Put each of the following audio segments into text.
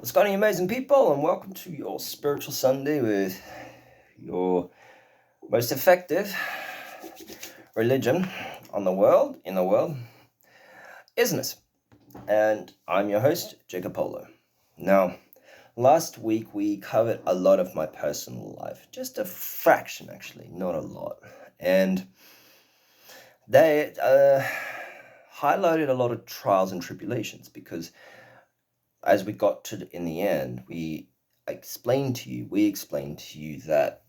What's going on, amazing people, and welcome to your Spiritual Sunday with your most effective religion in the world, Isness. And I'm your host, Jacob Polo. Now, last week we covered a lot of my personal life, just a fraction actually, not a lot. And they highlighted a lot of trials and tribulations because as we got to in the end, we explained to you that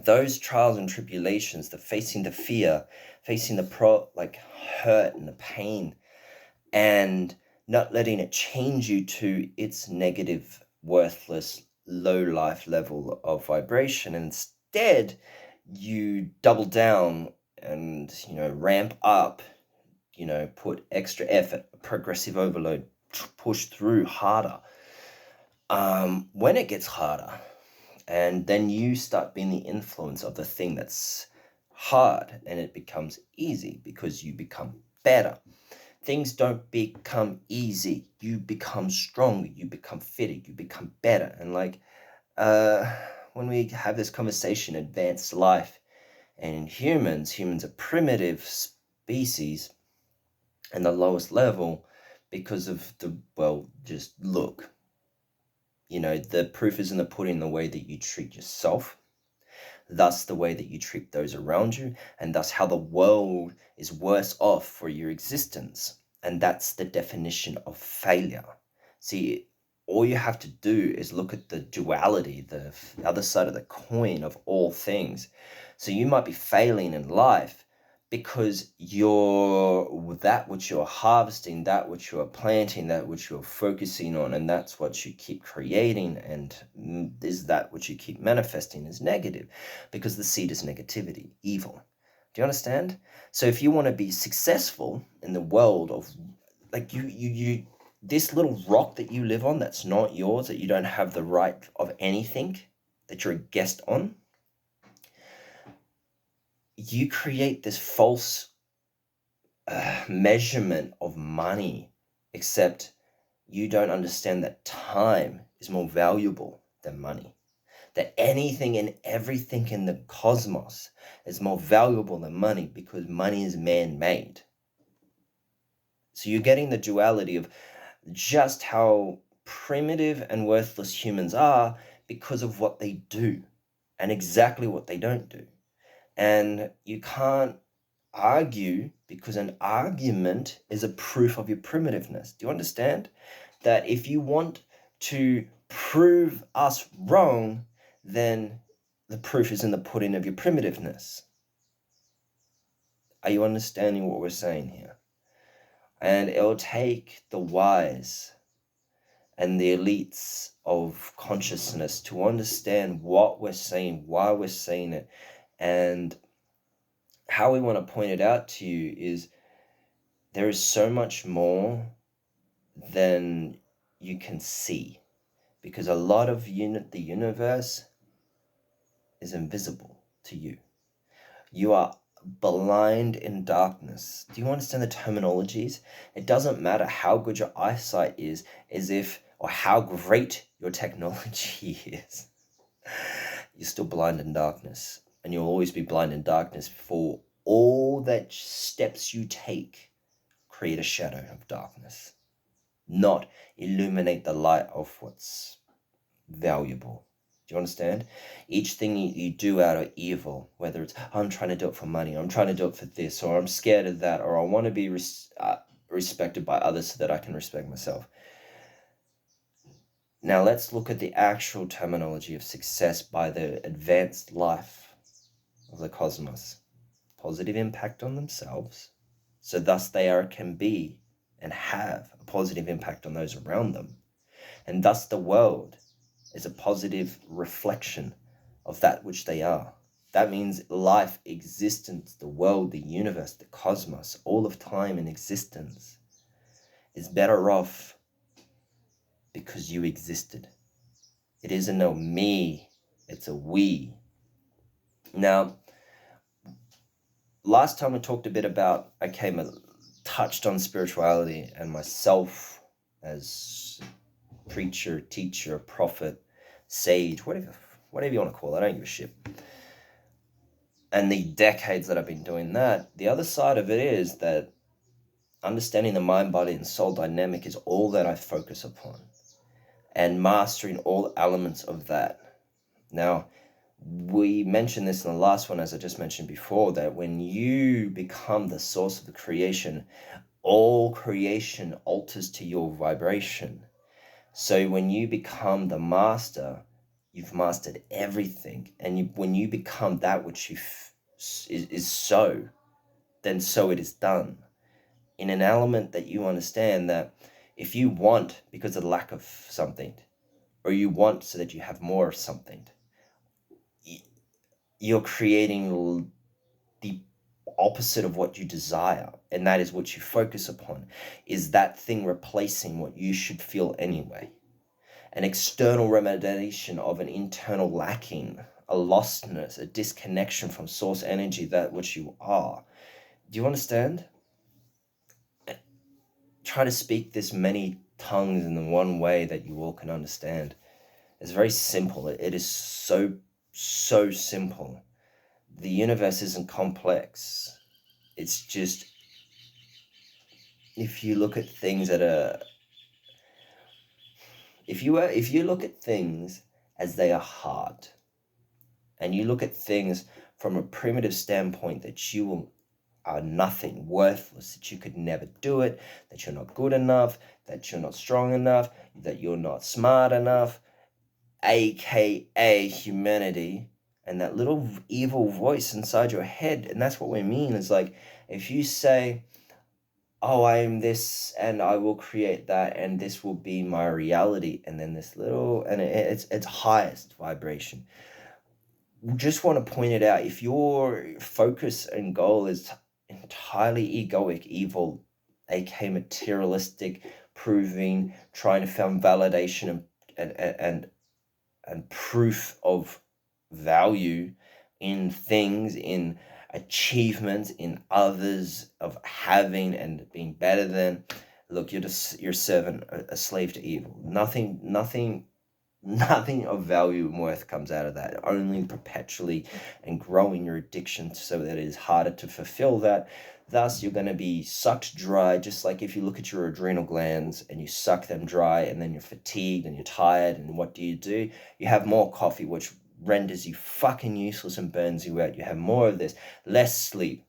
those trials and tribulations, facing the fear, facing the hurt and the pain, and not letting it change you to its negative, worthless, low life level of vibration. Instead, you double down and ramp up, put extra effort, progressive overload, push through harder. When it gets harder, and then you start being the influence of the thing that's hard, and it becomes easy because you become better. Things don't become easy. You become stronger. You become fitter. You become better. And when we have this conversation, advanced life, and in humans are primitive species and the lowest level because of just look. The proof is in the pudding, the way that you treat yourself, thus the way that you treat those around you, and thus how the world is worse off for your existence. And that's the definition of failure. See, all you have to do is look at the duality, the other side of the coin of all things. So you might be failing in life because that which you're harvesting, that which you're planting, that which you're focusing on, and that's what you keep creating, and is that which you keep manifesting is negative, because the seed is negativity, evil. Do you understand? So if you want to be successful in the world of you this little rock that you live on that's not yours, that you don't have the right of anything, that you're a guest on, you create this false measurement of money, except you don't understand that time is more valuable than money, that anything and everything in the cosmos is more valuable than money because money is man-made. So you're getting the duality of just how primitive and worthless humans are because of what they do and exactly what they don't do. And you can't argue, because an argument is a proof of your primitiveness. Do you understand? That if you want to prove us wrong, then the proof is in the pudding of your primitiveness. Are you understanding what we're saying here? And it'll take the wise and the elites of consciousness to understand what we're saying, why we're saying it, and how we want to point it out to you is there is so much more than you can see, because a lot of the universe is invisible to you. You are blind in darkness. Do you understand the terminologies? It doesn't matter how good your eyesight is, or how great your technology is. You're still blind in darkness. And you'll always be blind in darkness, for all that steps you take create a shadow of darkness, not illuminate the light of what's valuable. Do you understand? Each thing you do out of evil, whether it's I'm trying to do it for money, I'm trying to do it for this, or I'm scared of that, or I want to be respected by others so that I can respect myself. Now let's look at the actual terminology of success by the advanced life of the cosmos. Positive impact on themselves, so thus can be and have a positive impact on those around them, and thus the world is a positive reflection of that which they are. That means life, existence, the world, the universe, the cosmos, all of time and existence is better off because you existed. It isn't a me, it's a we. Now, last time we talked a bit about, touched on spirituality and myself as preacher, teacher, prophet, sage, whatever you want to call it. I don't give a shit. And the decades that I've been doing that, the other side of it is that understanding the mind, body, and soul dynamic is all that I focus upon, and mastering all elements of that. Now, we mentioned this in the last one, as I just mentioned before, that when you become the source of the creation, all creation alters to your vibration. So when you become the master, you've mastered everything. And when you become that which is so, then so it is done. In an element that you understand that if you want because of the lack of something, or you want so that you have more of something, you're creating the opposite of what you desire, and that is what you focus upon, is that thing replacing what you should feel anyway. An external remediation of an internal lacking, a lostness, a disconnection from source energy, that which you are. Do you understand? Try to speak this many tongues in the one way that you all can understand. It's very simple. It is so simple. The universe isn't complex. It's just, if you look at things at a, if you look at things as they are hard, and you look at things from a primitive standpoint that you are nothing, worthless, that you could never do it, that you're not good enough, that you're not strong enough, that you're not smart enough, aka humanity, and that little evil voice inside your head. And that's what we mean, is like, if you say, oh, I am this and I will create that and this will be my reality, and then this little, and it's highest vibration. Just want to point it out, if your focus and goal is entirely egoic, evil, aka materialistic, proving, trying to find validation and proof of value in things, in achievements, in others, of having and being better than, look, you're serving a slave to evil. Nothing of value and worth comes out of that. Only perpetually and growing your addiction so that it is harder to fulfill that. Thus, you're going to be sucked dry, just like if you look at your adrenal glands and you suck them dry, and then you're fatigued and you're tired, and what do? You have more coffee, which renders you fucking useless and burns you out. You have more of this, less sleep.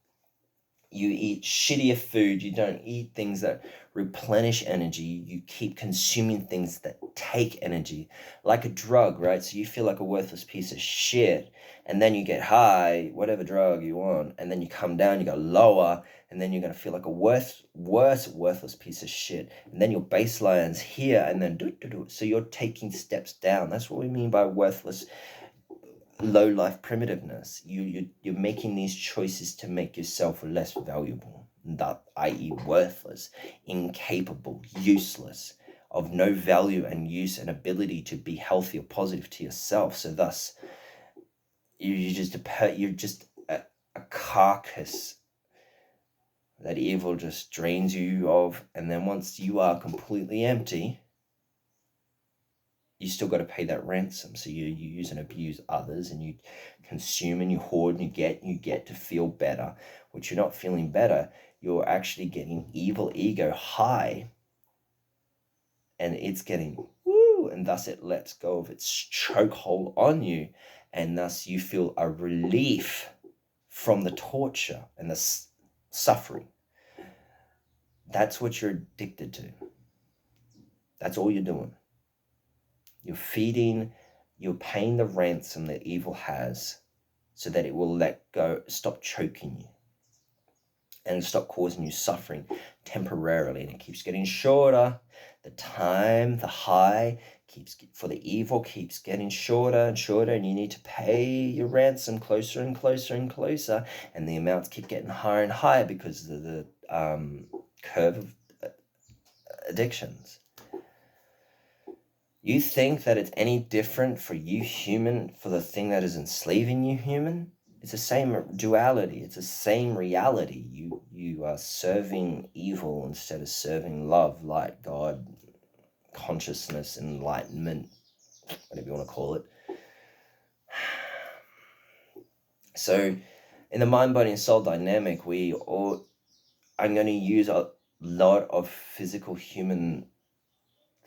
You eat shittier food. You don't eat things that replenish energy. You keep consuming things that take energy, like a drug, right? So you feel like a worthless piece of shit, and then you get high, whatever drug you want, and then you come down, you go lower, and then you're going to feel like a worthless piece of shit, and then your baseline's here, and then so you're taking steps down. That's what we mean by worthless, low life primitiveness. You're making these choices to make yourself less valuable, that i.e. worthless, incapable, useless, of no value and use and ability to be healthy or positive to yourself. So thus you're just a carcass that evil just drains you of. And then once you are completely empty, you still got to pay that ransom. So you use and abuse others, and you consume and you hoard, and you get to feel better, which you're not feeling better. You're actually getting evil ego high, and it's getting woo, and thus it lets go of its chokehold on you, and thus you feel a relief from the torture and the suffering. That's what you're addicted to. That's all you're doing. You're feeding, you're paying the ransom that evil has, so that it will let go, stop choking you, and stop causing you suffering temporarily. And it keeps getting shorter. The time, the high for the evil keeps getting shorter and shorter, and you need to pay your ransom closer and closer and closer, and the amounts keep getting higher and higher because of the curve of addictions. You think that it's any different for you, human, for the thing that is enslaving you, human? It's the same duality. It's the same reality. You are serving evil instead of serving love, light, God, consciousness, enlightenment, whatever you want to call it. So in the mind, body, and soul dynamic, I'm going to use a lot of physical human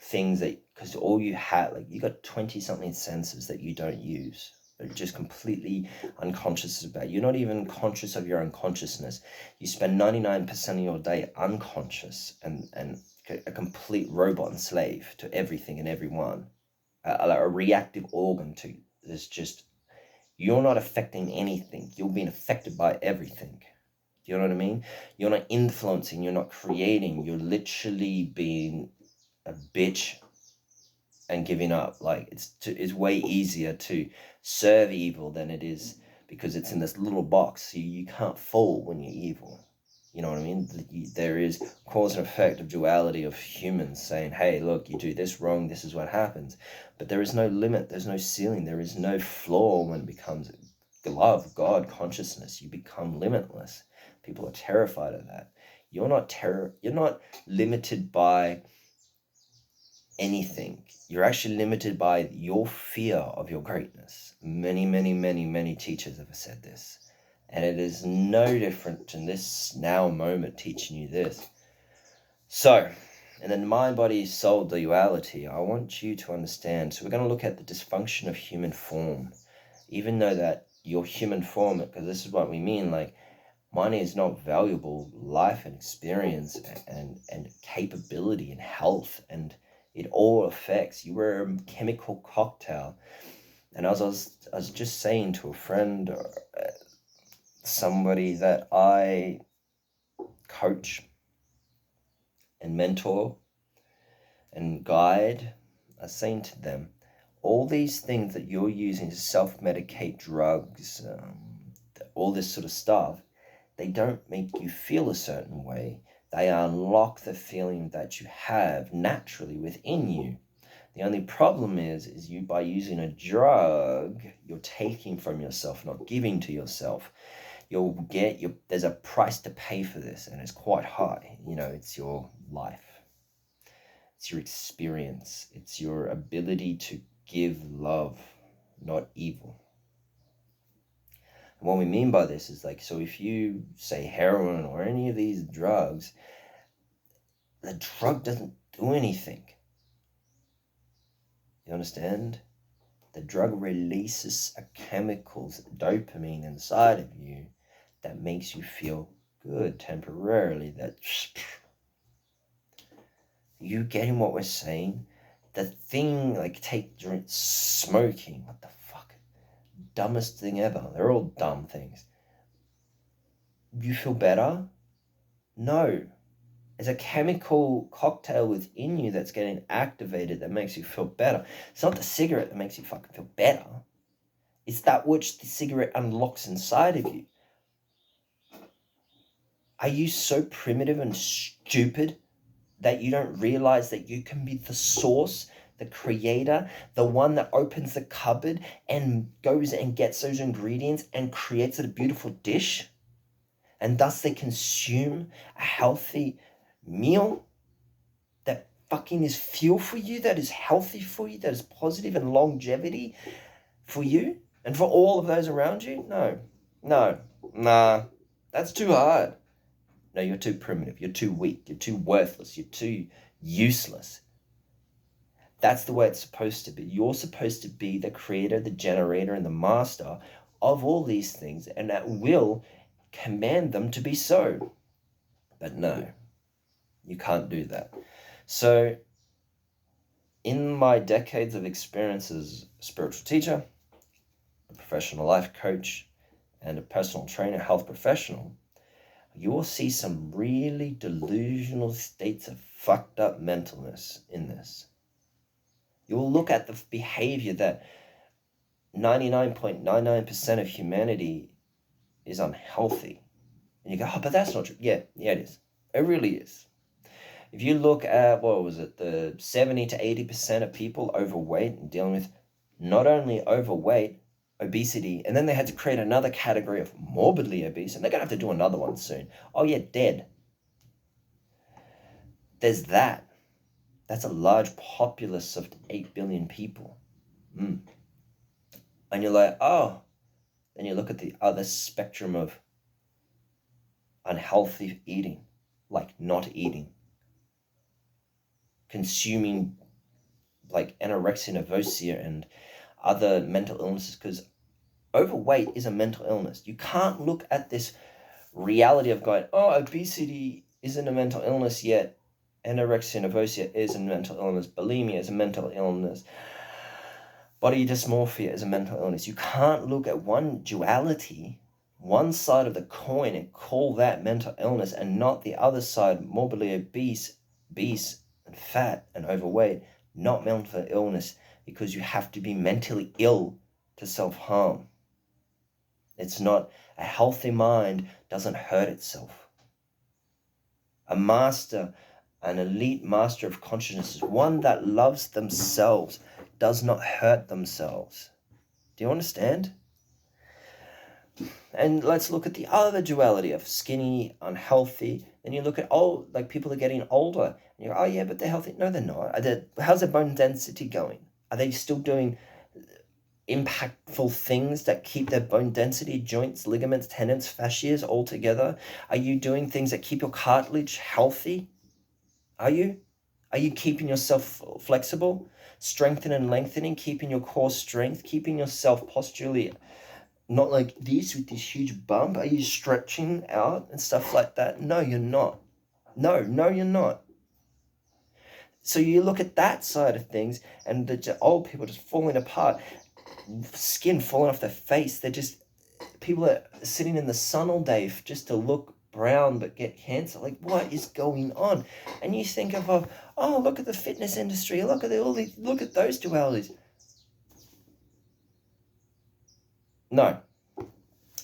things because all you have, like, you got 20 something senses that you don't use. They're just completely unconscious about. You're not even conscious of your own consciousness. You spend 99% of your day unconscious and a complete robot and slave to everything and everyone. A reactive organ to this. Just, you're not affecting anything. You're being affected by everything. Do you know what I mean? You're not influencing. You're not creating. You're literally being a bitch and giving up. Like, it's way easier to serve evil than it is, because it's in this little box. So you can't fall when you're evil. You know what I mean? There is cause and effect of duality of humans saying, hey, look, you do this wrong, this is what happens. But there is no limit, there's no ceiling, there is no flaw when it becomes love, God, consciousness. You become limitless. People are terrified of that. You're not limited by anything. You're actually limited by your fear of your greatness. Many teachers have said this. And it is no different in this now moment teaching you this. So, in the mind, body, soul duality, I want you to understand. So we're going to look at the dysfunction of human form. Even though that your human form, because this is what we mean, like, money is not valuable. Life and experience and capability and health, and it all affects. You were a chemical cocktail. And as I was just saying to a friend, or somebody that I coach and mentor and guide, I was saying to them, all these things that you're using to self-medicate, drugs, all this sort of stuff, they don't make you feel a certain way. They unlock the feeling that you have naturally within you. The only problem is you, by using a drug, you're taking from yourself, not giving to yourself. There's a price to pay for this, and it's quite high. You know, it's your life. It's your experience. It's your ability to give love, not evil. And what we mean by this is, like, so if you say heroin or any of these drugs, the drug doesn't do anything. You understand? The drug releases a chemicals, dopamine inside of you that makes you feel good temporarily. That you getting what we're saying? The thing, like, drink, smoking, what the fuck? Dumbest thing ever. They're all dumb things. You feel better? No. It's a chemical cocktail within you that's getting activated that makes you feel better. It's not the cigarette that makes you fucking feel better. It's that which the cigarette unlocks inside of you. Are you so primitive and stupid that you don't realize that you can be the source, the creator, the one that opens the cupboard and goes and gets those ingredients and creates a beautiful dish? And thus they consume a healthy meal that fucking is fuel for you, that is healthy for you, that is positive and longevity for you and for all of those around you? No, that's too hard. No, you're too primitive, you're too weak, you're too worthless, you're too useless. That's the way it's supposed to be. You're supposed to be the creator, the generator, and the master of all these things, and that will command them to be so. But no, you can't do that. So, in my decades of experience as a spiritual teacher, a professional life coach, and a personal trainer, health professional, you will see some really delusional states of fucked up mentalness in this. You will look at the behavior that 99.99% of humanity is unhealthy. And you go, oh, but that's not true. Yeah, it is. It really is. If you look at, the 70 to 80% of people overweight and dealing with not only overweight, obesity, and then they had to create another category of morbidly obese, and they're going to have to do another one soon. Oh yeah, dead. There's that That's a large populace of 8 billion people. And you're like, oh, then you look at the other spectrum of unhealthy eating, like not eating, consuming like anorexia nervosa and other mental illnesses, because overweight is a mental illness. You can't look at this reality of going, oh, obesity isn't a mental illness yet, anorexia nervosa is a mental illness, bulimia is a mental illness, body dysmorphia is a mental illness. You can't look at one duality, one side of the coin, and call that mental illness, and not the other side, morbidly obese and fat and overweight, not mental illness, because you have to be mentally ill to self-harm. It's not, a healthy mind doesn't hurt itself. A master, an elite master of consciousness, is one that loves themselves, does not hurt themselves. Do you understand? And let's look at the other duality of skinny, unhealthy. Then you look at, oh, like people are getting older. And you're, oh yeah, but they're healthy. No, they're not. How's their bone density going? Are they still doing impactful things that keep their bone density, joints, ligaments, tendons, fascias all together? Are you doing things that keep your cartilage healthy? Are you? Are you keeping yourself flexible, strengthening and lengthening, keeping your core strength, keeping yourself posturally not like this with this huge bump? Are you stretching out and stuff like that? No, you're not. No, you're not. So you look at that side of things, and the old people just falling apart, skin falling off their face. They're just, people are sitting in the sun all day just to look brown but get cancer. Like, what is going on? And you think of, oh, look at the fitness industry. Look at look at those dualities. No.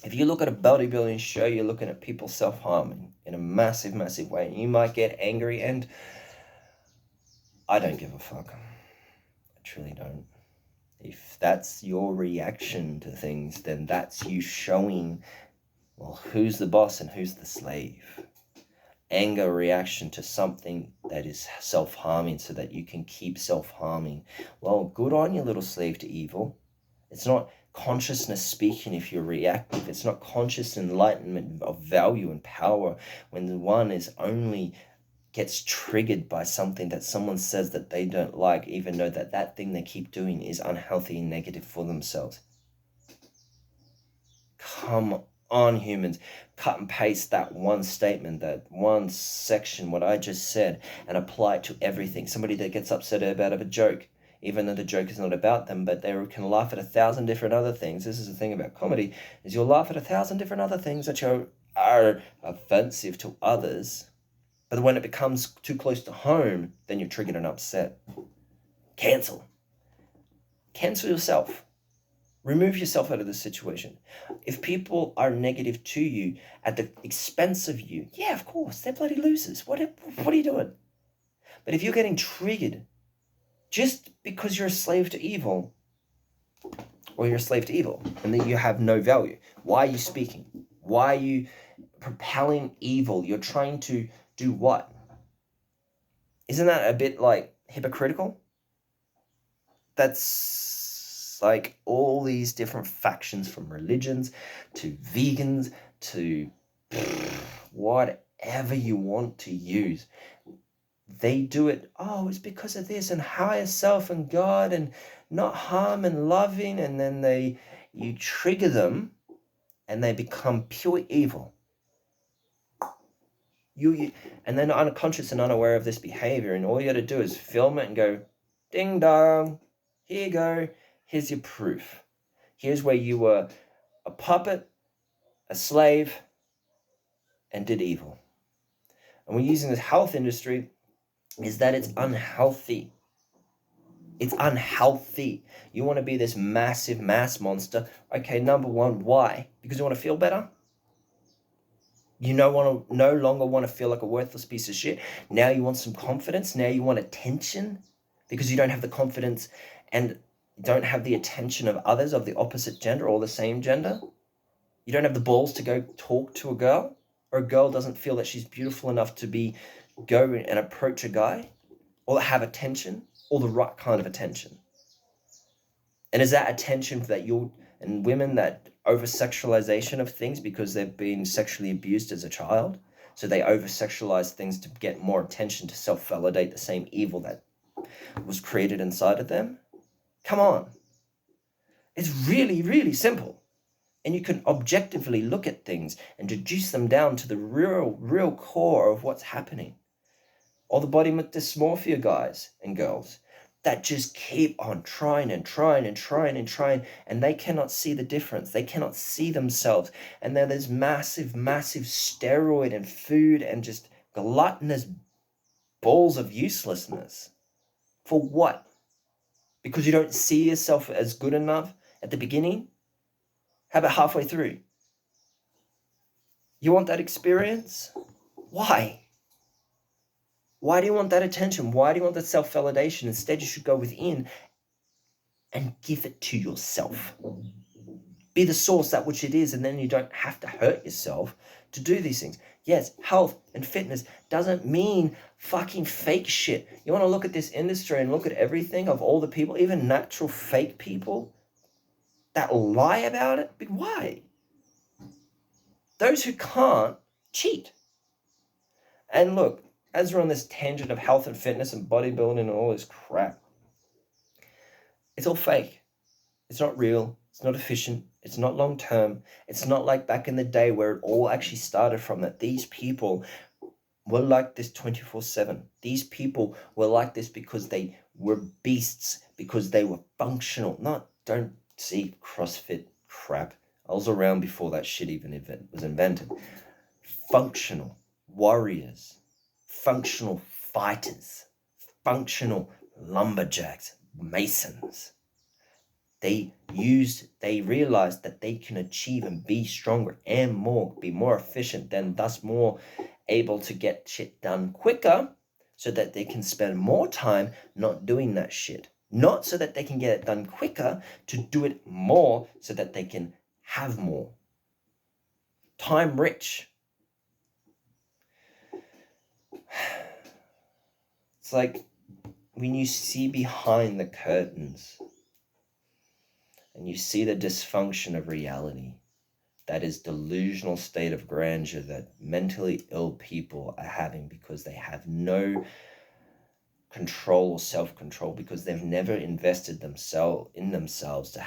If you look at a bodybuilding show, you're looking at people self-harming in a massive, massive way. And you might get angry, and I don't give a fuck. I truly don't. If that's your reaction to things, then that's you showing, well, who's the boss and who's the slave. Anger reaction to something that is self-harming so that you can keep self-harming. Well, good on you, little slave to evil. It's not consciousness speaking if you're reactive. It's not conscious enlightenment of value and power when the one is only gets triggered by something that someone says that they don't like, even though that thing they keep doing is unhealthy and negative for themselves. Come on, humans. Cut and paste that one statement, that one section, what I just said, and apply it to everything. Somebody that gets upset about a joke, even though the joke is not about them, but they can laugh at 1,000 different other things. This is the thing about comedy, is you'll laugh at 1,000 different other things that are offensive to others. But when it becomes too close to home, then you're triggered and upset. Cancel. Cancel yourself. Remove yourself out of the situation. If people are negative to you at the expense of you, yeah, of course, they're bloody losers. What are you doing? But if you're getting triggered just because you're a slave to evil, or you're a slave to evil, and then you have no value, why are you speaking? Why are you propelling evil? You're trying to do what? Isn't that a bit like hypocritical? That's like all these different factions, from religions to vegans to whatever you want to use. They do it, oh, it's because of this and higher self and God and not harm and loving, and then you trigger them and they become pure evil. And they're not unconscious and unaware of this behavior, and all you got to do is film it and go, ding dong, here you go, here's your proof. Here's where you were a puppet, a slave, and did evil. And we're using this health industry is that it's unhealthy. It's unhealthy. You want to be this massive mass monster. Okay, number one, why? Because you want to feel better? You no longer want to feel like a worthless piece of shit. Now you want some confidence. Now you want attention because you don't have the confidence and don't have the attention of others of the opposite gender or the same gender. You don't have the balls to go talk to a girl, or a girl doesn't feel that she's beautiful enough to go and approach a guy. or that have attention, or the right kind of attention? And is that attention that and women, that over-sexualization of things because they've been sexually abused as a child, so they over-sexualize things to get more attention, to self-validate the same evil that was created inside of them? Come on. It's really, really simple. And you can objectively look at things and reduce them down to the real core of what's happening. All the body dysmorphia guys and girls that just keep on trying, and they cannot see the difference. They cannot see themselves. And then there's massive steroid and food and just gluttonous balls of uselessness. For what? Because you don't see yourself as good enough at the beginning? How about halfway through? You want that experience? Why? Why do you want that attention? Why do you want that self-validation? Instead, you should go within and give it to yourself. Be the source, that which it is, and then you don't have to hurt yourself to do these things. Yes, health and fitness doesn't mean fucking fake shit. You want to look at this industry and look at everything of all the people, even natural fake people that lie about it? But why? Those who can't cheat. And look, as we're on this tangent of health and fitness and bodybuilding and all this crap, it's all fake. It's not real. It's not efficient. It's not long term. It's not like back in the day where it all actually started from, that these people were like this 24/7. These people were like this because they were beasts, because they were functional. Don't see CrossFit crap. I was around before that shit even was invented. Functional warriors, functional fighters, functional lumberjacks, masons. They realized that they can achieve and be stronger and be more efficient, then thus more able to get shit done quicker, so that they can spend more time not doing that shit. Not so that they can get it done quicker, to do it more so that they can have more. Time rich. It's like when you see behind the curtains and you see the dysfunction of reality, that is delusional state of grandeur that mentally ill people are having because they have no control or self-control, because they've never invested in themselves to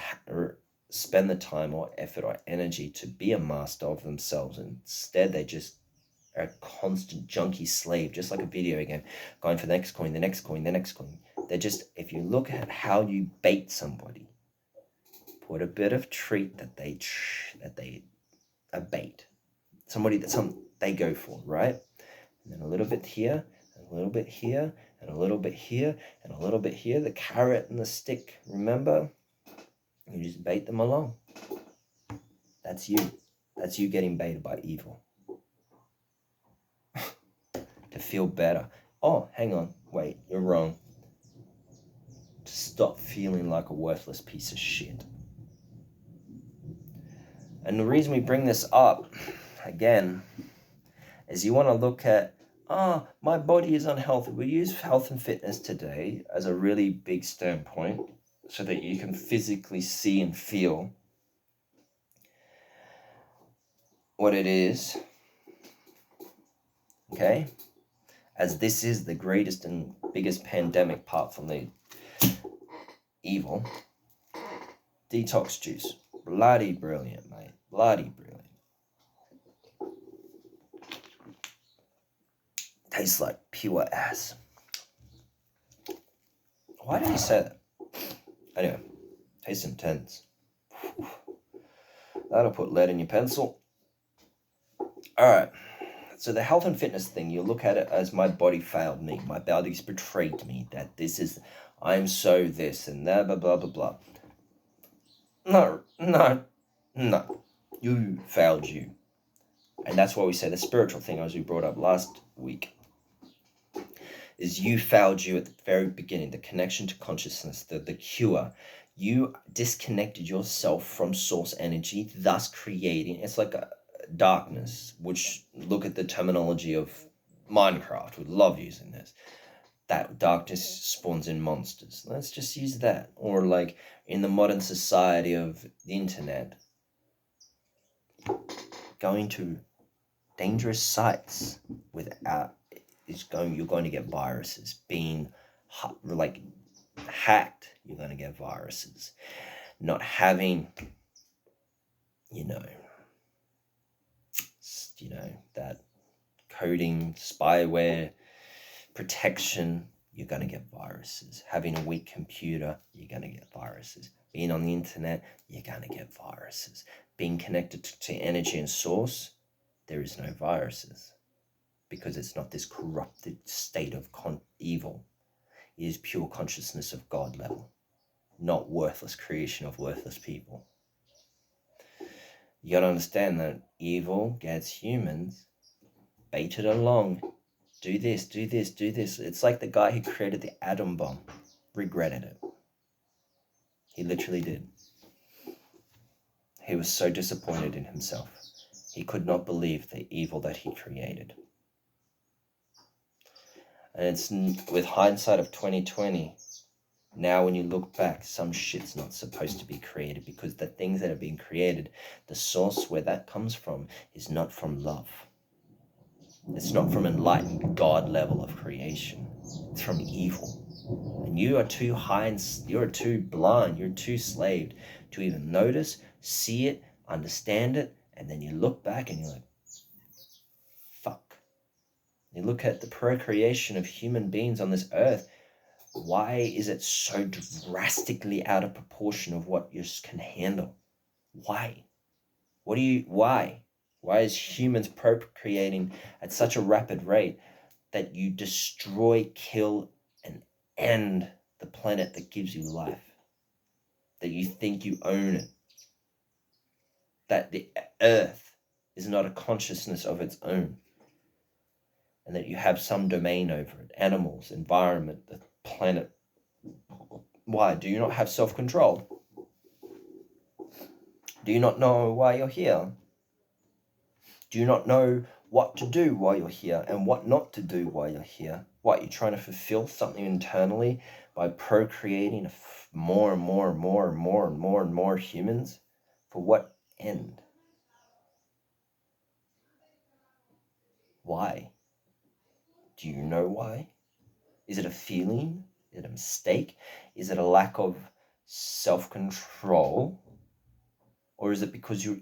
spend the time or effort or energy to be a master of themselves. Instead, they just are a constant junkie slave, just like a video game, going for the next coin, the next coin, the next coin. They're just, if you look at how you bait somebody, put a bit of treat that they a bait, somebody that they go for, right? And then a little bit here, a little bit here, and a little bit here, and a little bit here, the carrot and the stick, remember? You just bait them along. That's you. That's you getting baited by evil. To feel better. Oh, hang on. Wait, you're wrong. To stop feeling like a worthless piece of shit. And the reason we bring this up, again, is you want to look at, my body is unhealthy. We use health and fitness today as a really big standpoint so that you can physically see and feel what it is. Okay? As this is the greatest and biggest pandemic apart from the evil. Detox juice. Bloody brilliant, mate. Bloody brilliant. Tastes like pure ass. Why did he say that? Anyway, tastes intense. That'll put lead in your pencil. Alright. So the health and fitness thing, you look at it as my body failed me. My body's betrayed me. That I'm so this and that, blah, blah, blah, blah. No. You failed you. And that's why we say the spiritual thing, as we brought up last week, is you failed you at the very beginning, the connection to consciousness, the cure. You disconnected yourself from source energy, thus creating, it's like a darkness, which, look at the terminology of Minecraft, we love using this. that darkness spawns in monsters. Let's just use that. Or like in the modern society of the internet, going to dangerous sites without you're going to get viruses. Being like hacked, you're going to get viruses. Not having, you know, that coding, spyware, protection, you're going to get viruses. Having a weak computer, you're going to get viruses. Being on the internet, you're going to get viruses. Being connected to energy and source, there is no viruses, because it's not this corrupted state of evil. It is pure consciousness of God level, not worthless creation of worthless people. You got to understand that evil gets humans baited along. Do this, do this, do this. It's like the guy who created the atom bomb regretted it. He literally did. He was so disappointed in himself. He could not believe the evil that he created. And it's with hindsight of 2020, now when you look back, some shit's not supposed to be created, because the things that are being created, the source where that comes from is not from love. It's not from enlightened God level of creation. It's from evil. And you are too high and you're too blind, you're too slaved to even notice, see it, understand it, and then you look back and you're like, fuck. You look at the procreation of human beings on this earth. Why is it so drastically out of proportion of what you can handle? Why? Why? Why is humans procreating at such a rapid rate that you destroy, kill, and end the planet that gives you life? That you think you own it? That the earth is not a consciousness of its own? And that you have some domain over it? Animals, environment, the planet. Why? Do you not have self-control? Do you not know why you're here? Do you not know what to do while you're here and what not to do while you're here? What, you're trying to fulfill something internally by procreating more and more and more and more and more and more humans? For what end? Why? Do you know why? Is it a feeling? Is it a mistake? Is it a lack of self-control? Or is it because you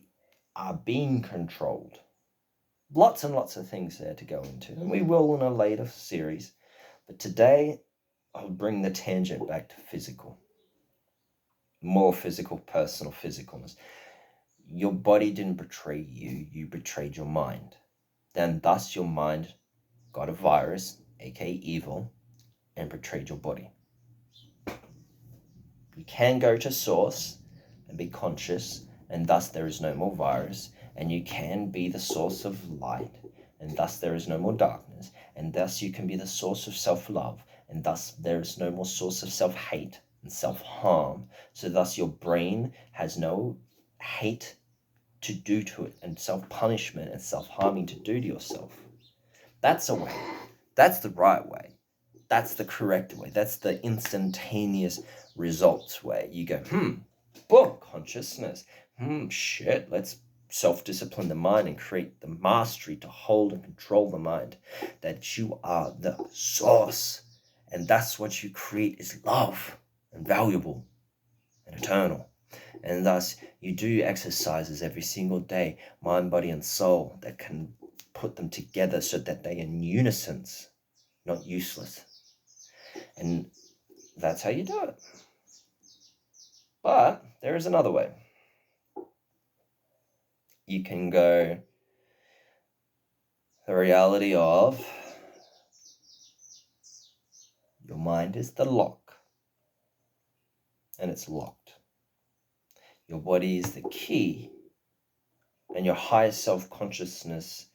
are being controlled? Lots and lots of things there to go into, and we will in a later series. But today, I'll bring the tangent back to physical. More physical, personal physicalness. Your body didn't betray you, you betrayed your mind. Then thus your mind got a virus, aka evil, and betrayed your body. You can go to source and be conscious, and thus there is no more virus, and you can be the source of light, and thus there is no more darkness, and thus you can be the source of self-love, and thus there is no more source of self-hate and self-harm. So thus your brain has no hate to do to it, and self-punishment and self-harming to do to yourself. That's a way. That's the right way. That's the correct way. That's the instantaneous results way. You go, boom, consciousness. Shit, let's self-discipline the mind and create the mastery to hold and control the mind. That you are the source. And that's what you create is love and valuable and eternal. And thus you do exercises every single day, mind, body, and soul, that can put them together so that they are in unison, not useless. And that's how you do it. But there is another way. You can go the reality of your mind is the lock, and it's locked. Your body is the key, and your higher self-consciousness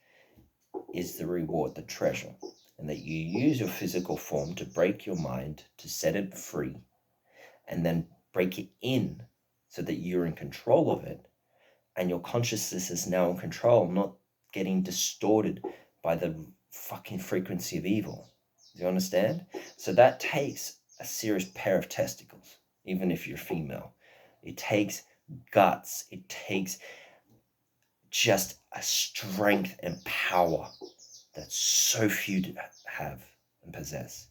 is the reward, the treasure. And that you use your physical form to break your mind, to set it free, and then break it in so that you're in control of it. And your consciousness is now in control, not getting distorted by the fucking frequency of evil. Do you understand? So that takes a serious pair of testicles, even if you're female. It takes guts. It takes just a strength and power that so few have and possess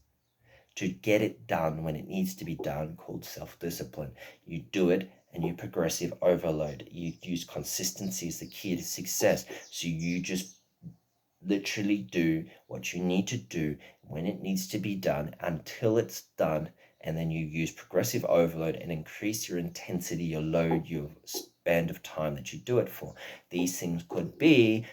to get it done when it needs to be done, called self-discipline. You do it and you progressive overload. You use consistency as the key to success. So you just literally do what you need to do when it needs to be done until it's done, and then you use progressive overload and increase your intensity, your load, your span of time that you do it for. These things could be,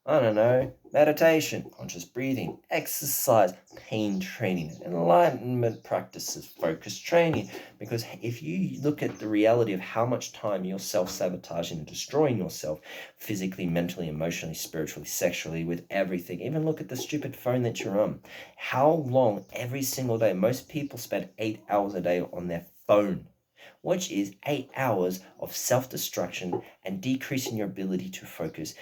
I don't know, meditation, conscious breathing, exercise, pain training, enlightenment practices, focus training. Because if you look at the reality of how much time you're self-sabotaging and destroying yourself physically, mentally, emotionally, spiritually, sexually, with everything, even look at the stupid phone that you're on. How long every single day? Most people spend 8 hours a day on their phone, which is 8 hours of self-destruction and decreasing your ability to focus.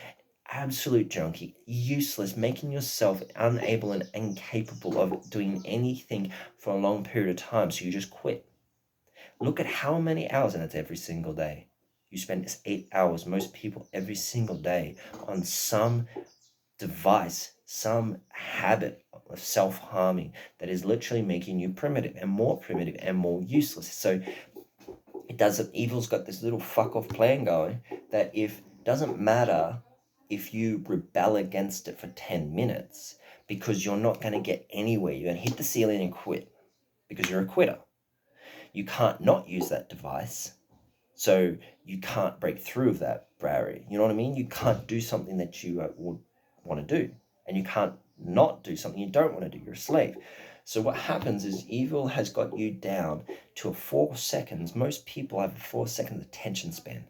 Absolute junkie, useless, making yourself unable and incapable of doing anything for a long period of time, so you just quit. Look at how many hours, and it's every single day. You spend 8 hours, most people every single day, on some device, some habit of self-harming that is literally making you primitive and more useless. So it doesn't, evil's got this little fuck off plan going that if doesn't matter if you rebel against it for 10 minutes, because you're not going to get anywhere. You're going to hit the ceiling and quit because you're a quitter. You can't not use that device. So you can't break through that barrier. You know what I mean? You can't do something that you would want to do. And you can't not do something you don't want to do. You're a slave. So what happens is evil has got you down to a 4 seconds. Most people have a 4 second attention span.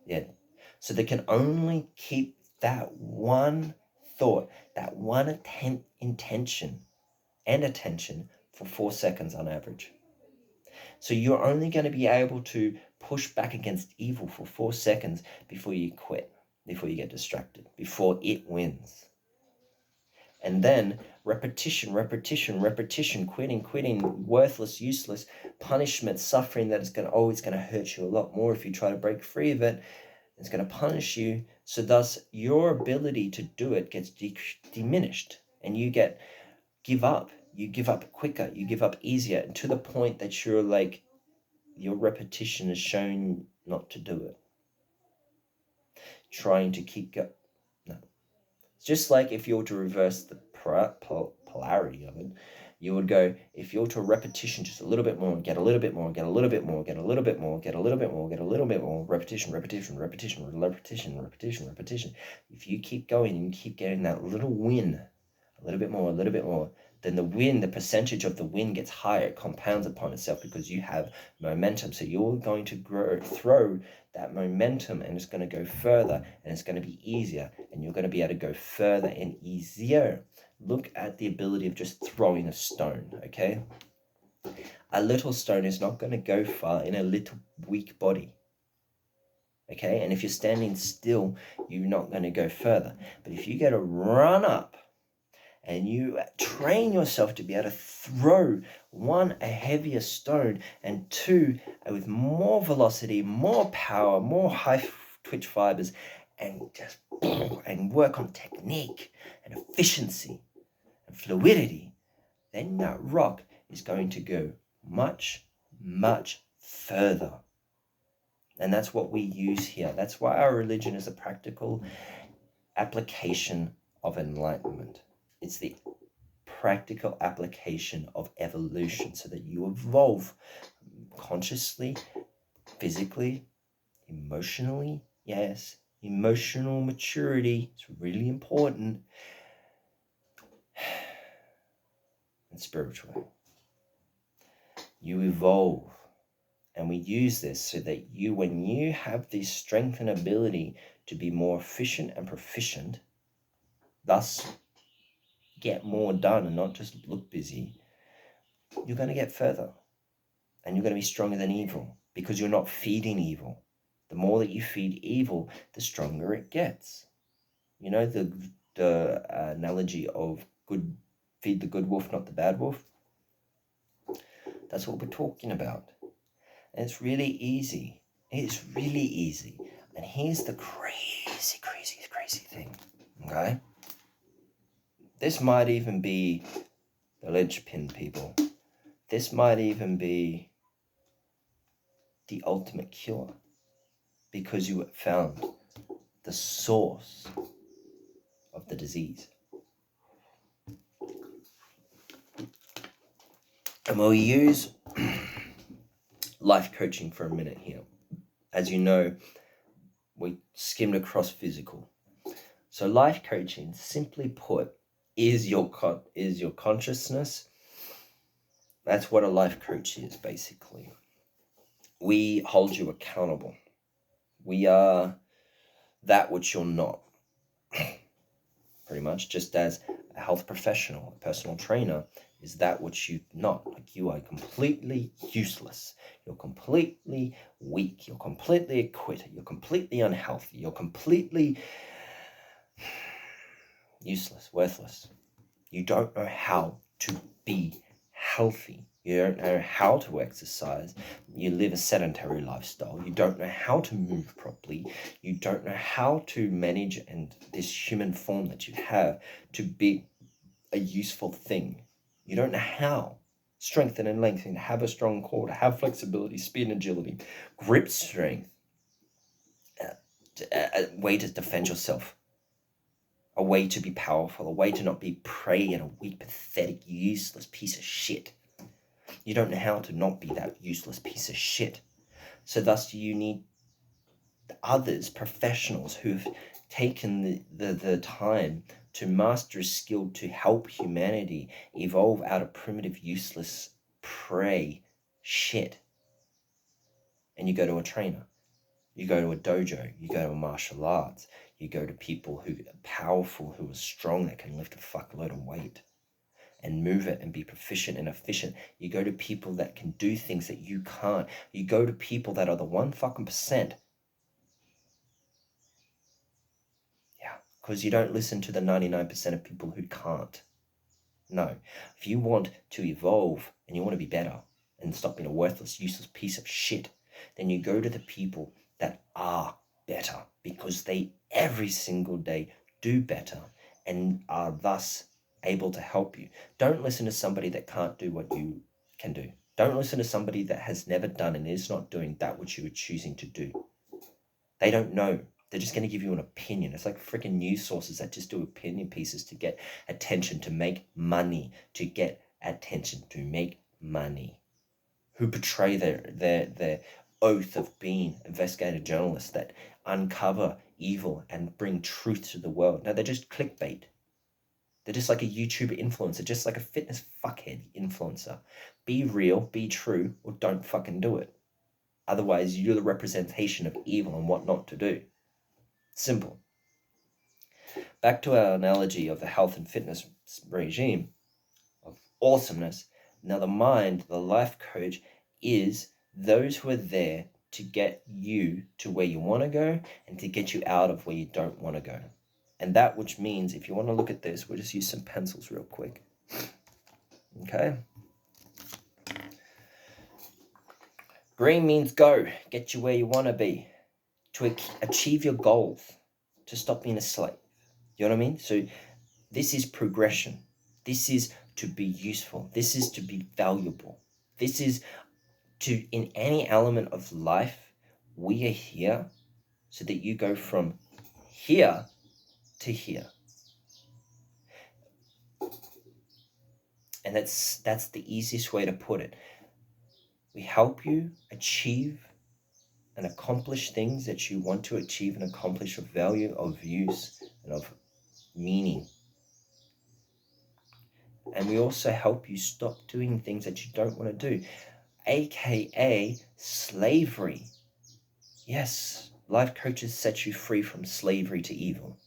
Yeah. So they can only keep that one thought, that one intention and attention for 4 seconds on average. So you're only going to be able to push back against evil for 4 seconds before you quit, before you get distracted, before it wins. And then repetition, quitting, worthless, useless, punishment, suffering that is always going to hurt you a lot more if you try to break free of it. It's going to punish you. So thus your ability to do it gets diminished, and you give up. You give up quicker. You give up easier, and to the point that you're like, your repetition has shown not to do it. Trying to keep going. No. It's just like if you were to reverse the polarity of it, you would go, if you're to repetition just a little bit more, get a little bit more, get a little bit more, get a little bit more, get a little bit more, get a little bit more, repetition. If you keep going and you keep getting that little win, a little bit more, then the percentage of the win gets higher. It compounds upon itself because you have momentum. So you're going to throw that momentum, and it's going to go further, and it's going to be easier, and you're going to be able to go further and easier. Look at the ability of just throwing a stone, okay? A little stone is not going to go far in a little weak body, okay? And if you're standing still, you're not going to go further. But if you get a run up, and you train yourself to be able to throw, one, a heavier stone, and two, with more velocity, more power, more high twitch fibers, and just and work on technique and efficiency and fluidity, then that rock is going to go much, much further. And that's what we use here. That's why our religion is a practical application of enlightenment. It's the practical application of evolution, so that you evolve consciously, physically, emotionally. Yes, emotional maturity is really important, and spiritually. You evolve, and we use this so that when you have the strength and ability to be more efficient and proficient, thus get more done and not just look busy, you're going to get further, and you're going to be stronger than evil, because you're not feeding evil. The more that you feed evil, the stronger it gets. You know, the analogy of good feed the good wolf, not the bad wolf. That's what we're talking about. And it's really easy. It's really easy. And here's the crazy, crazy, crazy thing, okay? This might even be the linchpin, people. This might even be the ultimate cure, because you have found the source of the disease. And we'll use life coaching for a minute here. As you know, we skimmed across physical. So life coaching, simply put, is your consciousness. That's what a life coach is, basically. We hold you accountable. We are that which you're not. Pretty much, just as a health professional, a personal trainer, is that which you're not. Like, you are completely useless. You're completely weak. You're completely a quitter. You're completely unhealthy. You're completely useless, worthless. You don't know how to be healthy. You don't know how to exercise. You live a sedentary lifestyle. You don't know how to move properly. You don't know how to manage and this human form that you have to be a useful thing. You don't know how. Strengthen and lengthen, have a strong core, to have flexibility, speed and agility, grip strength, a way to defend yourself, a way to be powerful, a way to not be prey in a weak, pathetic, useless piece of shit. You don't know how to not be that useless piece of shit. So thus you need others, professionals who've taken the time to master a skill to help humanity evolve out of primitive, useless prey shit. And you go to a trainer, you go to a dojo, you go to martial arts, you go to people who are powerful, who are strong, that can lift a fuckload of weight and move it and be proficient and efficient. You go to people that can do things that you can't. You go to people that are the 1% because you don't listen to the 99% of people who can't. No. If you want to evolve and you want to be better and stop being a worthless, useless piece of shit, then you go to the people that are better, because they every single day do better and are thus able to help you. Don't listen to somebody that can't do what you can do. Don't listen to somebody that has never done and is not doing that which you are choosing to do. They don't know. They're just going to give you an opinion. It's like freaking news sources that just do opinion pieces to get attention, to make money, to get attention, to make money. Who portray their oath of being investigative journalists that uncover evil and bring truth to the world. No, they're just clickbait. They're just like a YouTuber influencer, just like a fitness fuckhead influencer. Be real, be true, or don't fucking do it. Otherwise, you're the representation of evil and what not to do. Simple. Back to our analogy of the health and fitness regime of awesomeness. Now the mind, the life coach, is those who are there to get you to where you want to go and to get you out of where you don't want to go. And that which means, if you want to look at this, we'll just use some pencils real quick. Okay. Green means go, get you where you want to be, to achieve your goals, to stop being a slave. You know what I mean? So this is progression. This is to be useful. This is to be valuable. This is to, in any element of life, we are here so that you go from here to here. And that's the easiest way to put it. We help you achieve and accomplish things that you want to achieve and accomplish of value, of use, and of meaning. And we also help you stop doing things that you don't want to do, aka slavery. Yes, life coaches set you free from slavery to evil,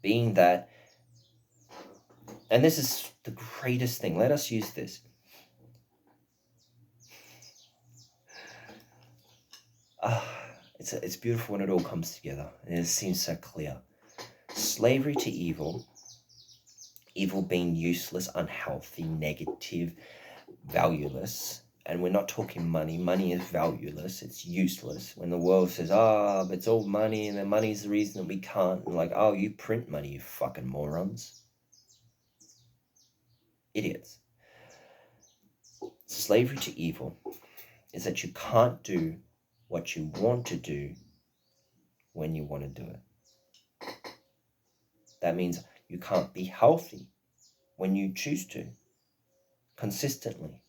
being that, and this is the greatest thing, let us use this. It's beautiful when it all comes together, and it seems so clear. Slavery to evil Evil being useless, unhealthy, negative, valueless. And we're not talking money. Money is valueless. It's useless. When the world says, but it's all money and the money's the reason that we can't. And like, oh, you print money, you fucking morons. Idiots. Slavery to evil is that you can't do what you want to do when you want to do it. That means you can't be healthy when you choose to, consistently.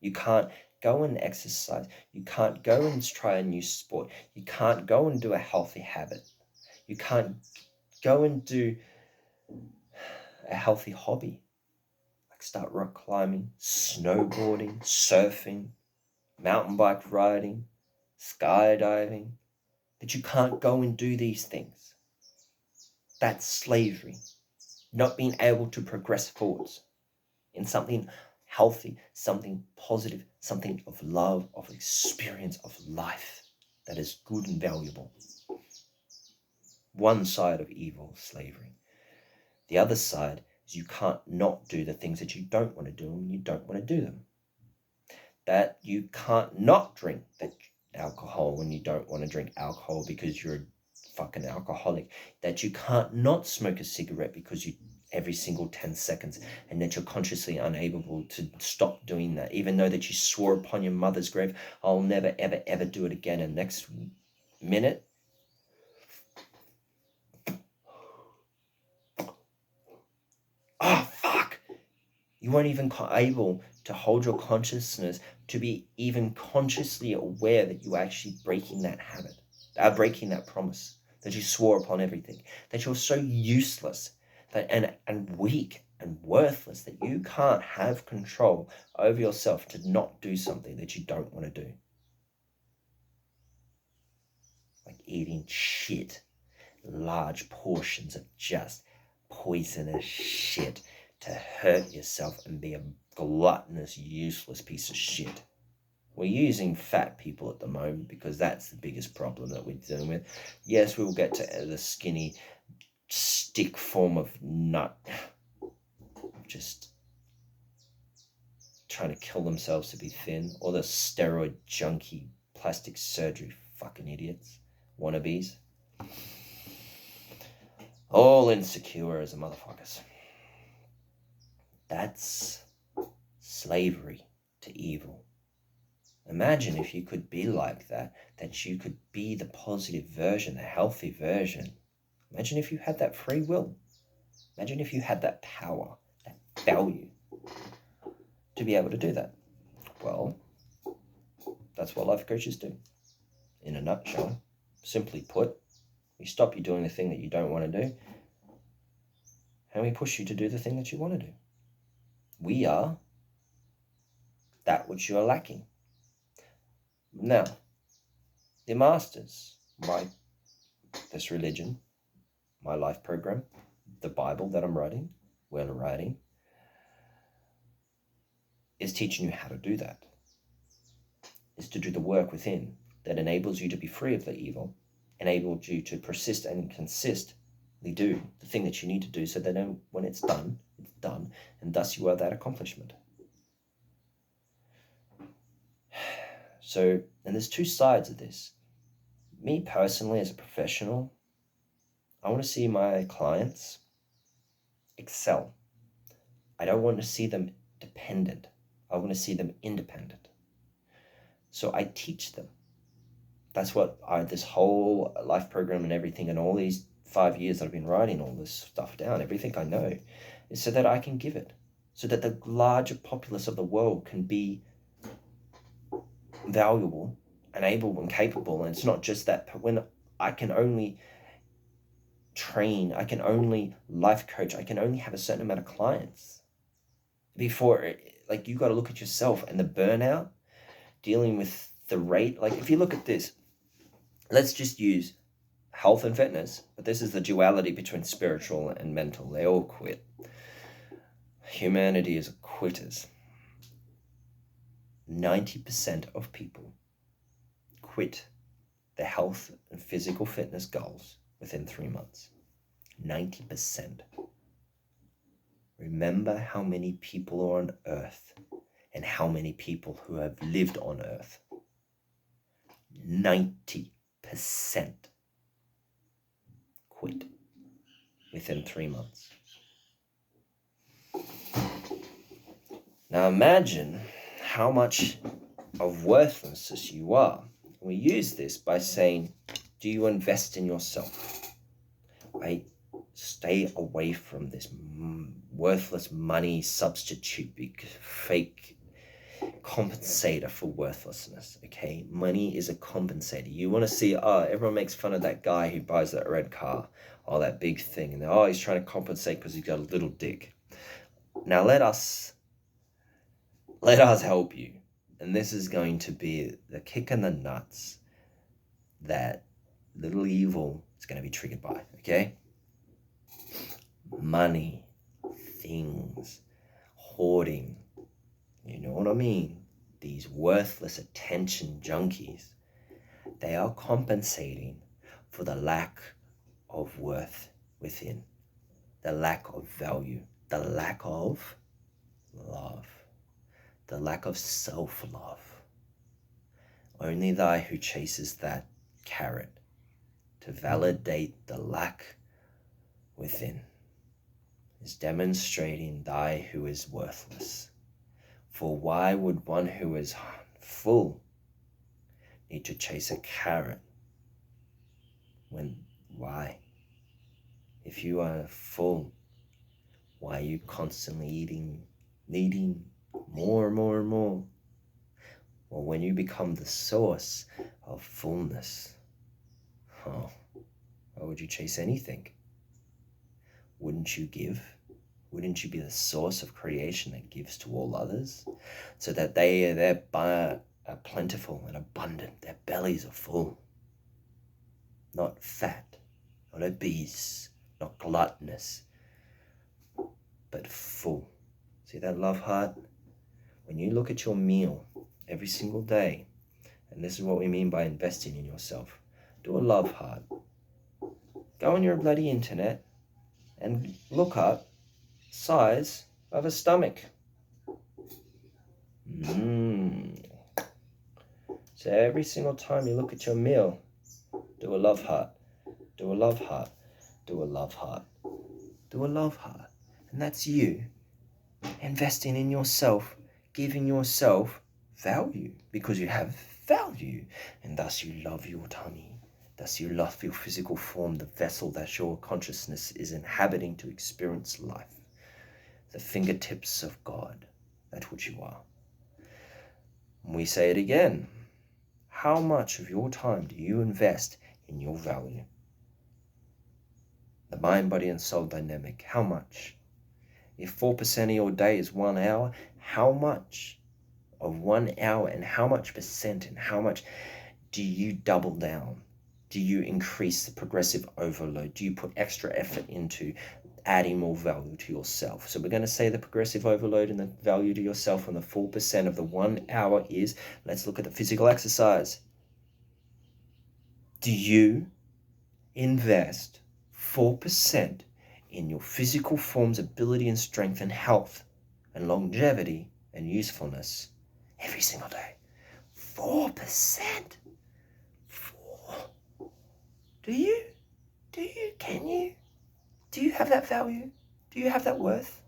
You can't go and exercise. You can't go and try a new sport. You can't go and do a healthy habit. You can't go and do a healthy hobby, like start rock climbing, snowboarding, surfing, mountain bike riding, skydiving, that you can't go and do these things. That's slavery. Not being able to progress forwards in something healthy, something positive, something of love, of experience, of life that is good and valuable. One side of evil, slavery. The other side is you can't not do the things that you don't want to do when you don't want to do them. That you can't not drink that alcohol when you don't want to drink alcohol because you're a fucking alcoholic. That you can't not smoke a cigarette because you every single 10 seconds, and that you're consciously unable to stop doing that, even though that you swore upon your mother's grave, I'll never, ever, ever do it again. And next minute, fuck, you weren't even able to hold your consciousness to be even consciously aware that you were actually breaking that habit, breaking that promise, that you swore upon everything, that you're so useless that and weak and worthless that you can't have control over yourself to not do something that you don't want to do. Like eating shit, large portions of just poisonous shit to hurt yourself and be a gluttonous, useless piece of shit. We're using fat people at the moment because that's the biggest problem that we're dealing with. Yes, we'll get to the skinny stick form of nut, just trying to kill themselves to be thin, or the steroid junkie plastic surgery fucking idiots, wannabes, all insecure as a motherfuckers. That's slavery to evil. Imagine if you could be like that, that you could be the positive version, the healthy version. Imagine if you had that free will. Imagine if you had that power, that value to be able to do that. Well, that's what life coaches do. In a nutshell, simply put, we stop you doing the thing that you don't want to do, and we push you to do the thing that you want to do. We are that which you are lacking. Now, the masters, this religion, my life program, the Bible that I'm writing, we're writing, is teaching you how to do that. Is to do the work within that enables you to be free of the evil, enables you to persist and consistently do the thing that you need to do so that when it's done, and thus you are that accomplishment. So, and there's two sides of this. Me personally, as a professional, I want to see my clients excel. I don't want to see them dependent. I want to see them independent. So I teach them. That's what this whole life program and everything, and all these 5 years that I've been writing all this stuff down, everything I know, is so that I can give it, so that the larger populace of the world can be valuable and able and capable. And it's not just that, but when I can only train, I can only life coach, I can only have a certain amount of clients before, like, you got to look at yourself and the burnout, dealing with the rate. Like, if you look at this, let's just use health and fitness, but this is the duality between spiritual and mental. They all quit. Humanity is quitters. 90% of people quit their health and physical fitness goals within 3 months. 90%. Remember how many people are on earth and how many people who have lived on earth. 90% quit within 3 months. Now imagine how much of worthlessness you are. We use this by saying, do you invest in yourself? Right? Stay away from this worthless money substitute, fake compensator for worthlessness, okay? Money is a compensator. You want to see, everyone makes fun of that guy who buys that red car, that big thing, and he's trying to compensate because he's got a little dick. Now let us help you. And this is going to be the kick in the nuts that little evil is going to be triggered by, okay? Money, things, hoarding, you know what I mean? These worthless attention junkies, they are compensating for the lack of worth within, the lack of value, the lack of love, the lack of self-love. Only thy who chases that carrot to validate the lack within is demonstrating thy who is worthless. For why would one who is full need to chase a carrot? Why? If you are full, why are you constantly needing more and more and more? Well, when you become the source of fullness, why would you chase anything? Wouldn't you give? Wouldn't you be the source of creation that gives to all others, so that they're plentiful and abundant, their bellies are full, not fat, not obese, not gluttonous, but full. See that love heart? When you look at your meal every single day, and this is what we mean by investing in yourself, do a love heart. Go on your bloody internet and look up size of a stomach. So every single time you look at your meal, do a love heart, do a love heart, do a love heart, do a love heart. And that's you investing in yourself, giving yourself value, because you have value, and thus you love your tummy. Thus you love your physical form, the vessel that your consciousness is inhabiting to experience life. The fingertips of God, that's what you are. And we say it again. How much of your time do you invest in your value? The mind, body, and soul dynamic, how much? If 4% of your day is 1 hour, how much of 1 hour and how much percent and how much do you double down? Do you increase the progressive overload? Do you put extra effort into adding more value to yourself? So we're going to say the progressive overload and the value to yourself on the 4% of the 1 hour is, let's look at the physical exercise. Do you invest 4% in your physical form's ability and strength and health and longevity and usefulness every single day? 4%? Do you? Can you? Do you have that value? Do you have that worth?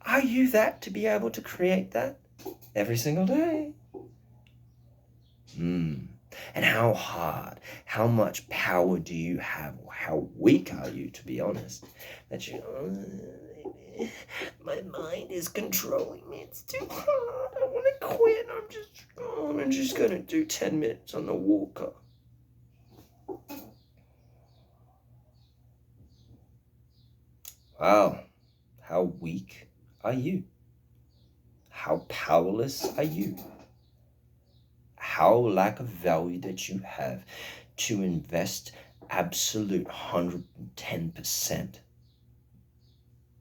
Are you that to be able to create that every single day? And how hard, how much power do you have, or how weak are you, to be honest, that my mind is controlling me, it's too hard, I want to quit, I'm just going to do 10 minutes on the walker. Wow, how weak are you? How powerless are you? How lack of value that you have to invest absolute 110%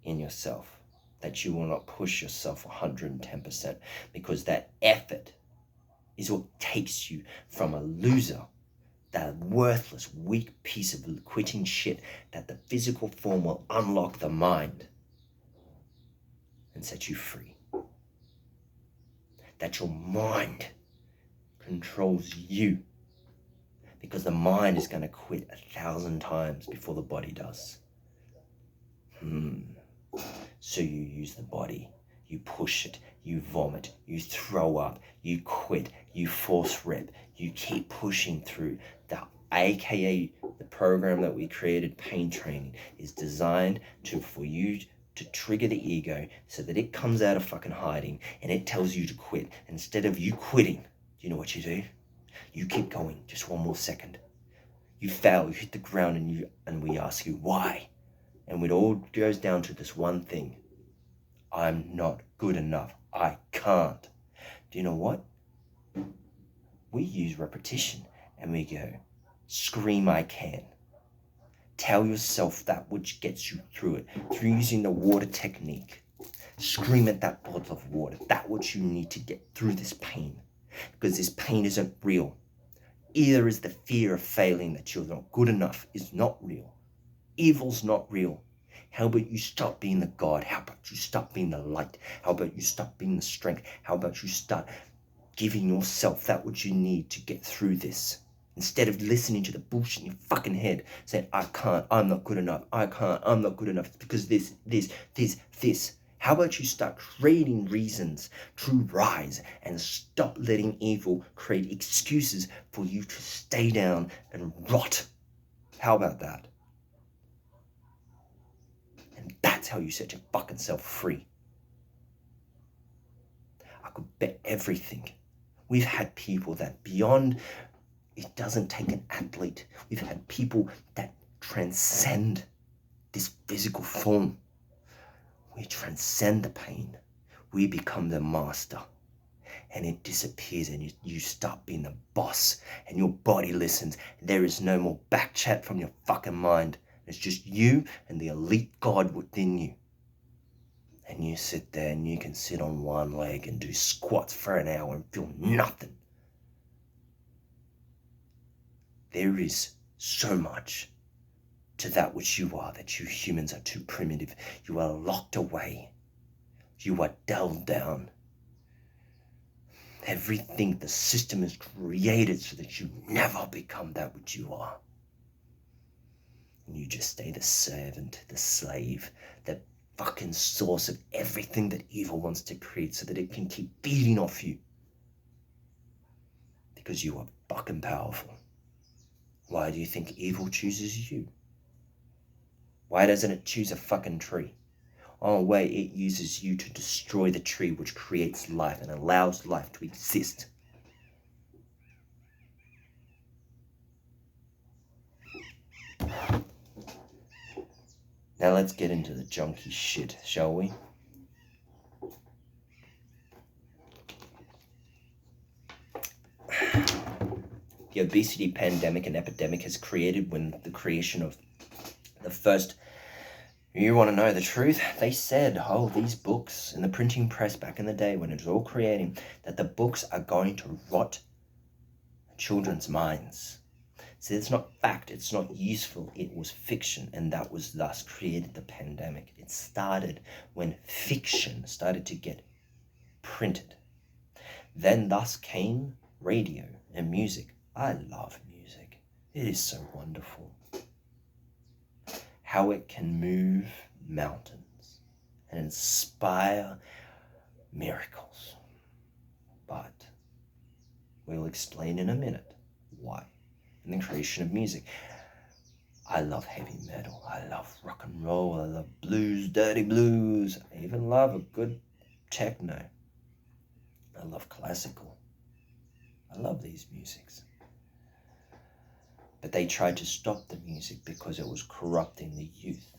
in yourself, that you will not push yourself 110%, because that effort is what takes you from a loser, that worthless, weak piece of quitting shit, that the physical form will unlock the mind and set you free. That your mind controls you, because the mind is going to quit 1,000 times before the body does. So you use the body, you push it, you vomit, you throw up, you quit, you force rep, you keep pushing through. AKA the program that we created, pain training, is designed for you to trigger the ego so that it comes out of fucking hiding and it tells you to quit. Instead of you quitting, do you know what you do? You keep going just one more second. You fail, you hit the ground, and we ask you why. And it all goes down to this one thing. I'm not good enough. I can't. Do you know what? We use repetition and we go, scream I can. Tell yourself that which gets you through it, through using the water technique. Scream at that bottle of water, that which you need to get through this pain. Because this pain isn't real. Either is the fear of failing, that you're not good enough, is not real. Evil's not real. How about you stop being the God? How about you stop being the light? How about you stop being the strength? How about you start giving yourself that which you need to get through this? Instead of listening to the bullshit in your fucking head, saying, I can't, I'm not good enough, I can't, I'm not good enough, because this. How about you start creating reasons to rise and stop letting evil create excuses for you to stay down and rot? How about that? And that's how you set your fucking self free. I could bet everything. We've had people that beyond, it doesn't take an athlete. We've had people that transcend this physical form. We transcend the pain. We become the master. And it disappears, and you start being the boss, and your body listens. There is no more back chat from your fucking mind. It's just you and the elite God within you. And you sit there and you can sit on one leg and do squats for an hour and feel nothing. There is so much to that which you are, that you humans are too primitive. You are locked away. You are dulled down. Everything the system is created so that you never become that which you are. And you just stay the servant, the slave, the fucking source of everything that evil wants to create so that it can keep feeding off you. Because you are fucking powerful. Why do you think evil chooses you? Why doesn't it choose a fucking tree? Oh, wait, it uses you to destroy the tree which creates life and allows life to exist. Now let's get into the junky shit, shall we? The obesity pandemic and epidemic has created when the creation of the first, you want to know the truth? They said, these books in the printing press back in the day when it was all creating, that the books are going to rot children's minds. See, it's not fact, it's not useful, it was fiction, and that was thus created the pandemic. It started when fiction started to get printed. Then thus came radio and music. I love music. It is so wonderful. How it can move mountains and inspire miracles. But we'll explain in a minute why. In the creation of music, I love heavy metal, I love rock and roll, I love blues, dirty blues, I even love a good techno. I love classical. I love these musics. But they tried to stop the music because it was corrupting the youth.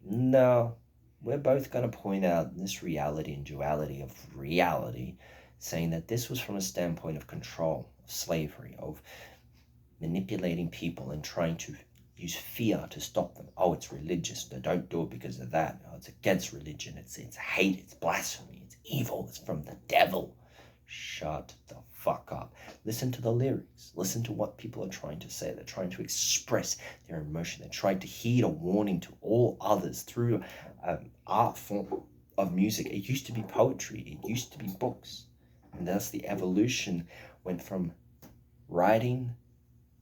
No, we're both going to point out this reality and duality of reality, saying that this was from a standpoint of control, of slavery, of manipulating people and trying to use fear to stop them. Oh, it's religious. No, don't do it because of that. No, it's against religion. It's hate. It's blasphemy. It's evil. It's from the devil. Shut the fuck up. Listen to the lyrics. Listen to what people are trying to say. They're trying to express their emotion. They're trying to heed a warning to all others through art form. of music. It used to be poetry. It used to be books. And thus the evolution went from writing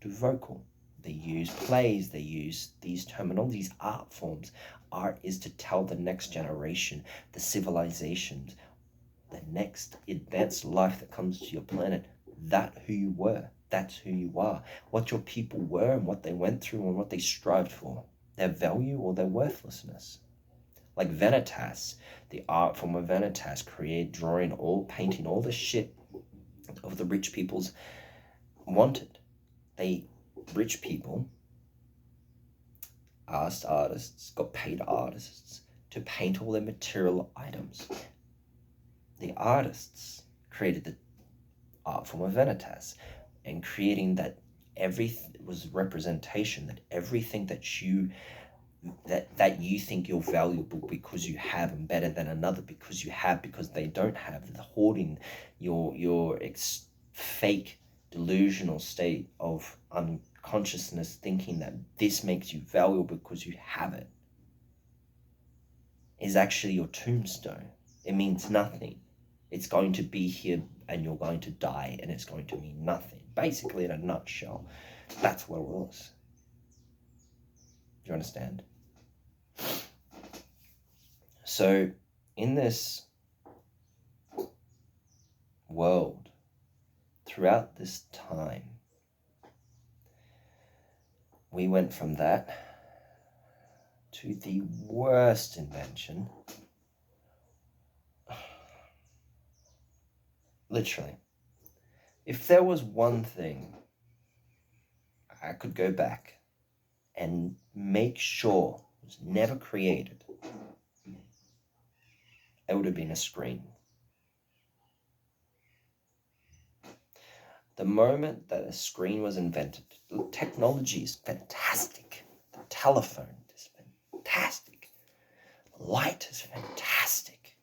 to vocal. They use plays, they use these terminologies, art forms. Art is to tell the next generation, the civilizations, the next advanced life that comes to your planet, that who you were, that's who you are, what your people were and what they went through and what they strived for, their value or their worthlessness. Like Vanitas, the art form of Vanitas, drawing, all painting, all the shit of the rich people's wanted. Rich people asked artists, got paid artists to paint all their material items. The artists created the art form of Vanitas, and creating that everything was representation, that everything that you think you're valuable because you have, and better than another because you have, because they don't have, the hoarding, your fake delusional state of unconsciousness, thinking that this makes you valuable because you have it, is actually your tombstone. It means nothing. It's going to be here and you're going to die and it's going to mean nothing. Basically, in a nutshell, that's what it was. Do you understand? So in this world, throughout this time, we went from that to the worst invention. Literally. If there was one thing I could go back and make sure was never created, it would have been a screen. The moment that a screen was invented, technology is fantastic. The telephone is fantastic. Light is fantastic.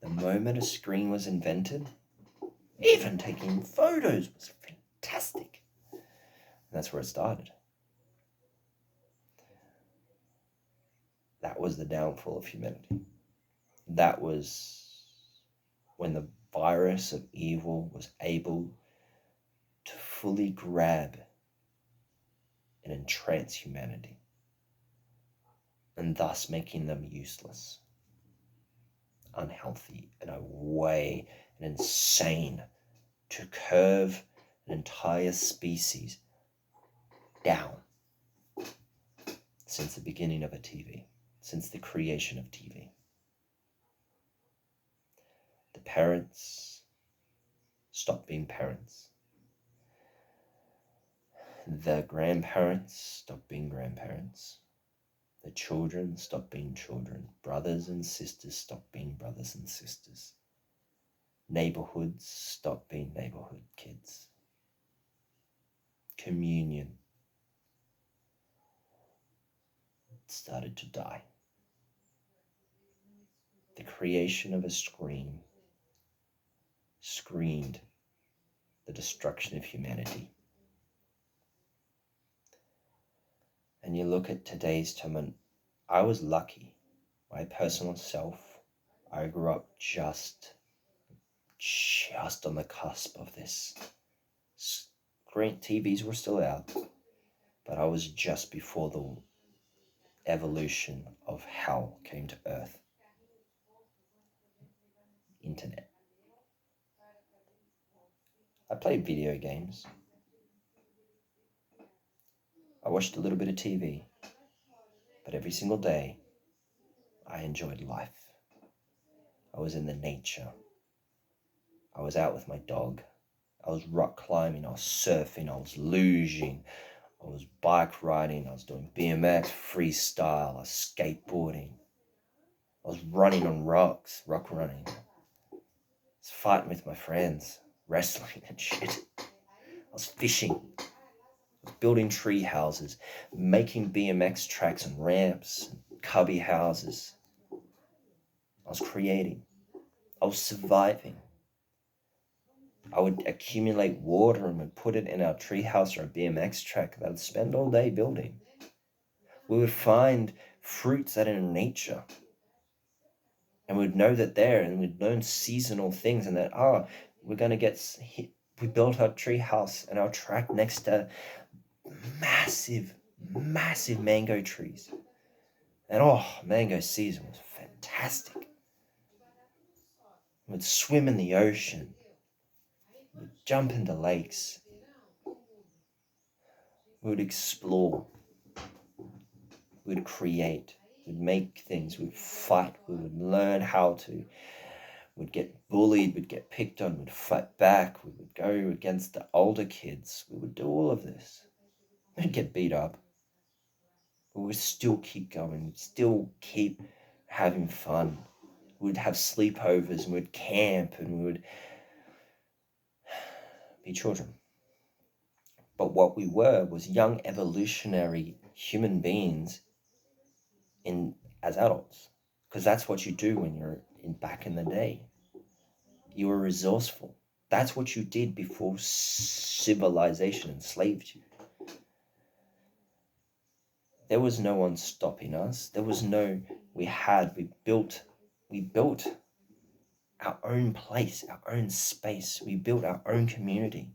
The moment a screen was invented, even taking photos was fantastic. And that's where it started. That was the downfall of humanity. That was when the virus of evil was able to fully grab and entrance humanity, and thus making them useless, unhealthy, in a way, and insane, to curve an entire species down since the beginning of a TV, since the creation of TV. The parents stopped being parents. The grandparents stopped being grandparents. The children stopped being children. Brothers and sisters stopped being brothers and sisters. Neighborhoods stopped being neighborhood kids. Communion started to die. The creation of a screen screened the destruction of humanity. And you look at today's time, I was lucky. My personal self, I grew up just on the cusp of this. Screen TVs were still out, but I was just before the evolution of hell came to earth. Internet. I played video games. I watched a little bit of TV, but every single day I enjoyed life. I was in the nature. I was out with my dog. I was rock climbing, I was surfing, I was luging, I was bike riding, I was doing BMX, freestyle, I was skateboarding. I was running on rocks, rock running. I was fighting with my friends, wrestling and shit. I was fishing. I was building tree houses, making BMX tracks and ramps, and cubby houses. I was creating. I was surviving. I would accumulate water and would put it in our treehouse or a BMX track that I'd spend all day building. We would find fruits that are in nature. And we'd know that and we'd learn seasonal things, and that, we're going to get hit. We built our tree house and our track next to massive mango trees. And mango season was fantastic. We'd swim in the ocean. We'd jump into lakes. We'd explore. We'd create. We'd make things. We'd fight. We would learn how to. We'd get bullied. We'd get picked on. We'd fight back. We would go against the older kids. We would do all of this. We'd get beat up. But we'd still keep going. We'd still keep having fun. We'd have sleepovers and we'd camp and we would be children. But what we were was young evolutionary human beings as adults. Because that's what you do when you're back in the day. You were resourceful. That's what you did before civilization enslaved you. There was no one stopping us. We built our own place, our own space. We built our own community.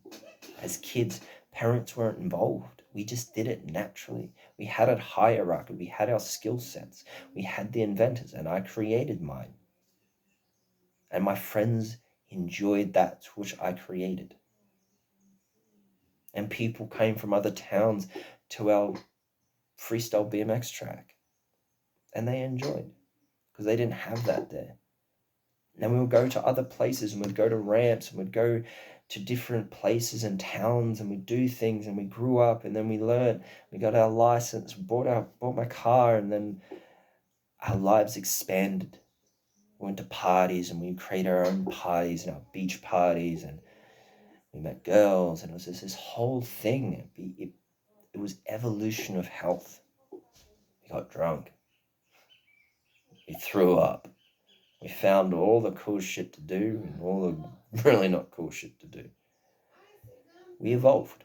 As kids, parents weren't involved. We just did it naturally. We had a hierarchy. We had our skill sets. We had the inventors, and I created mine. And my friends enjoyed that which I created. And people came from other towns to our freestyle BMX track. And they enjoyed, because they didn't have that there. And we would go to other places, and we'd go to ramps, and we'd go to different places and towns, and we'd do things, and we grew up, and then we learned, we got our license, bought my car, and then our lives expanded. We went to parties, and we created our own parties and our beach parties, and we met girls, and it was this whole thing. It was evolution of health. We got drunk. We threw up. We found all the cool shit to do and all the really not cool shit to do. We evolved.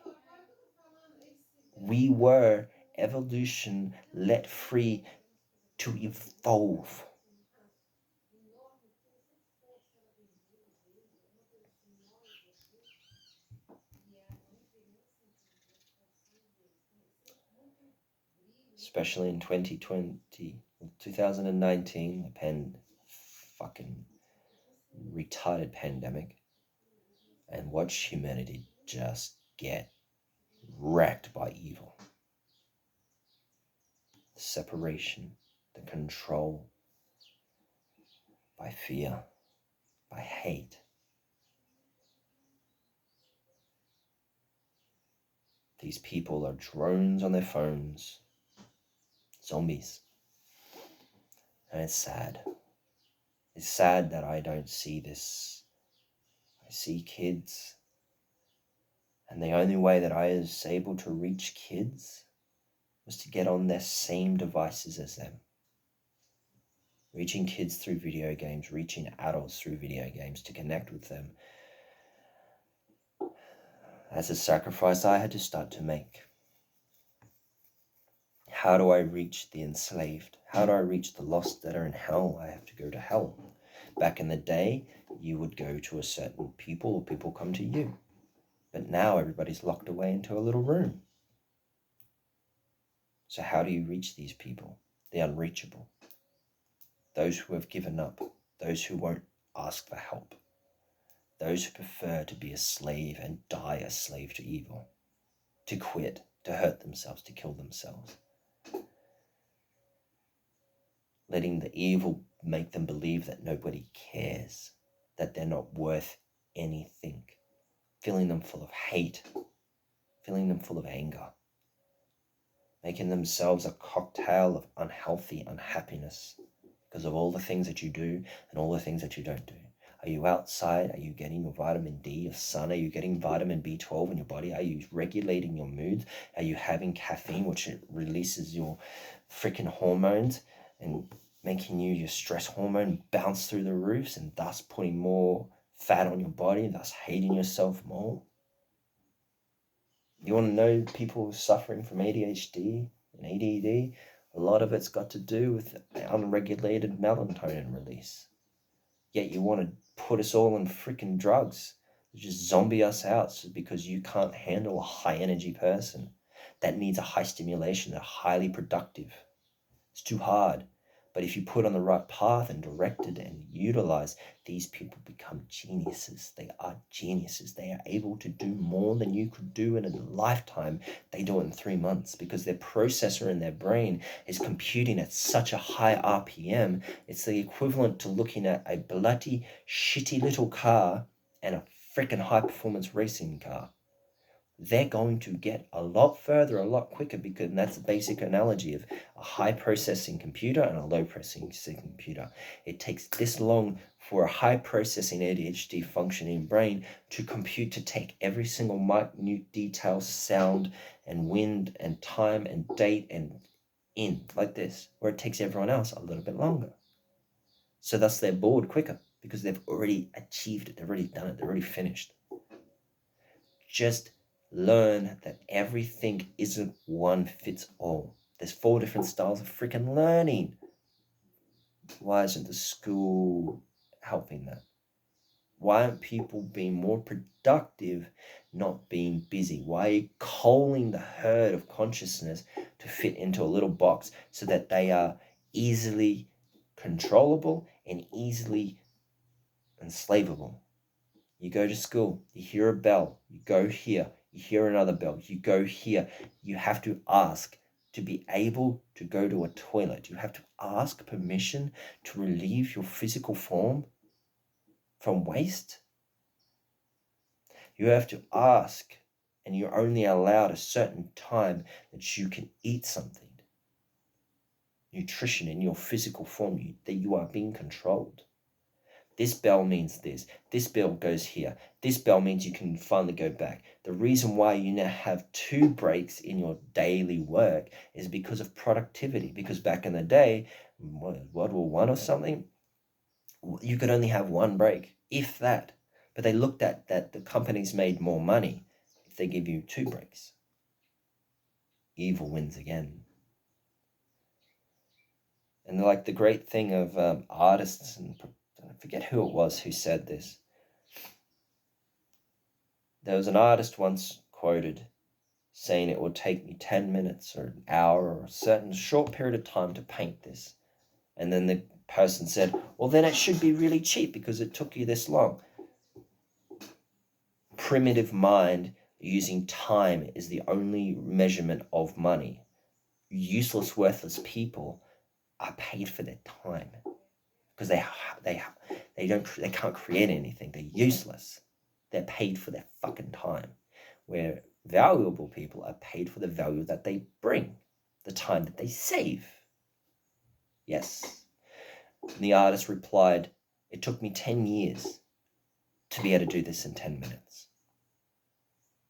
We were evolution let free to evolve. Especially in 2020, 2019, the fucking retarded pandemic, and watch humanity just get wrecked by evil. The separation, the control, by fear, by hate. These people are drones on their phones, zombies. And it's sad. It's sad that I don't see this. I see kids, and the only way that I was able to reach kids was to get on their same devices as them. Reaching kids through video games, reaching adults through video games, to connect with them. That's a sacrifice I had to start to make. How do I reach the enslaved? How do I reach the lost that are in hell? I have to go to hell. Back in the day, you would go to a certain people, or people come to you. But now everybody's locked away into a little room. So how do you reach these people? The unreachable. Those who have given up. Those who won't ask for help. Those who prefer to be a slave and die a slave to evil. To quit, to hurt themselves, to kill themselves. Letting the evil make them believe that nobody cares, that they're not worth anything, filling them full of hate, filling them full of anger, making themselves a cocktail of unhealthy unhappiness because of all the things that you do and all the things that you don't do. Are you outside? Are you getting your vitamin D, your sun? Are you getting vitamin B12 in your body? Are you regulating your moods? Are you having caffeine, which it releases your freaking hormones and making your stress hormone bounce through the roofs, and thus putting more fat on your body, thus hating yourself more? You want to know people suffering from ADHD and ADD? A lot of it's got to do with unregulated melatonin release. yet you want to put us all on freaking drugs, just zombie us out because you can't handle a high energy person that needs a high stimulation, that are highly productive. It's too hard. But if you put on the right path and directed and utilize, these people become geniuses. They are geniuses. They are able to do more than you could do in a lifetime. They do it in 3 months because their processor in their brain is computing at such a high RPM. It's the equivalent to looking at a bloody, shitty little car and a freaking high performance racing car. They're going to get a lot further, a lot quicker, because that's the basic analogy of a high processing computer and a low processing computer. It takes this long for a high processing ADHD functioning brain to compute, to take every single minute detail, sound and wind and time and date and in like this, where it takes everyone else a little bit longer. So thus they're bored quicker because they've already achieved it. They've already done it. They're already finished. Just learn that everything isn't one fits all. There's 4 different styles of freaking learning. Why isn't the school helping that? Why aren't people being more productive, not being busy? Why are you culling the herd of consciousness to fit into a little box so that they are easily controllable and easily enslavable? You go to school, you hear a bell, you go here, you hear another bell, you go here. You have to ask to be able to go to a toilet. You have to ask permission to relieve your physical form from waste. You have to ask, and you're only allowed a certain time that you can eat something. Nutrition in your physical form, that you are being controlled. This bell means this. This bell goes here. This bell means you can finally go back. The reason why you now have 2 breaks in your daily work is because of productivity. Because back in the day, World War I or something, you could only have 1 break, if that. But they looked at that the companies made more money if they give you 2 breaks. Evil wins again. And like the great thing of artists, and I forget who it was who said this. There was an artist once quoted saying it will take me 10 minutes or an hour or a certain short period of time to paint this. And then the person said, well, then it should be really cheap because it took you this long. Primitive mind using time is the only measurement of money. Useless, worthless people are paid for their time because they can't create anything. They're useless. They're paid for their fucking time. Where valuable people are paid for the value that they bring, the time that they save. Yes. And the artist replied, it took me 10 years to be able to do this in 10 minutes.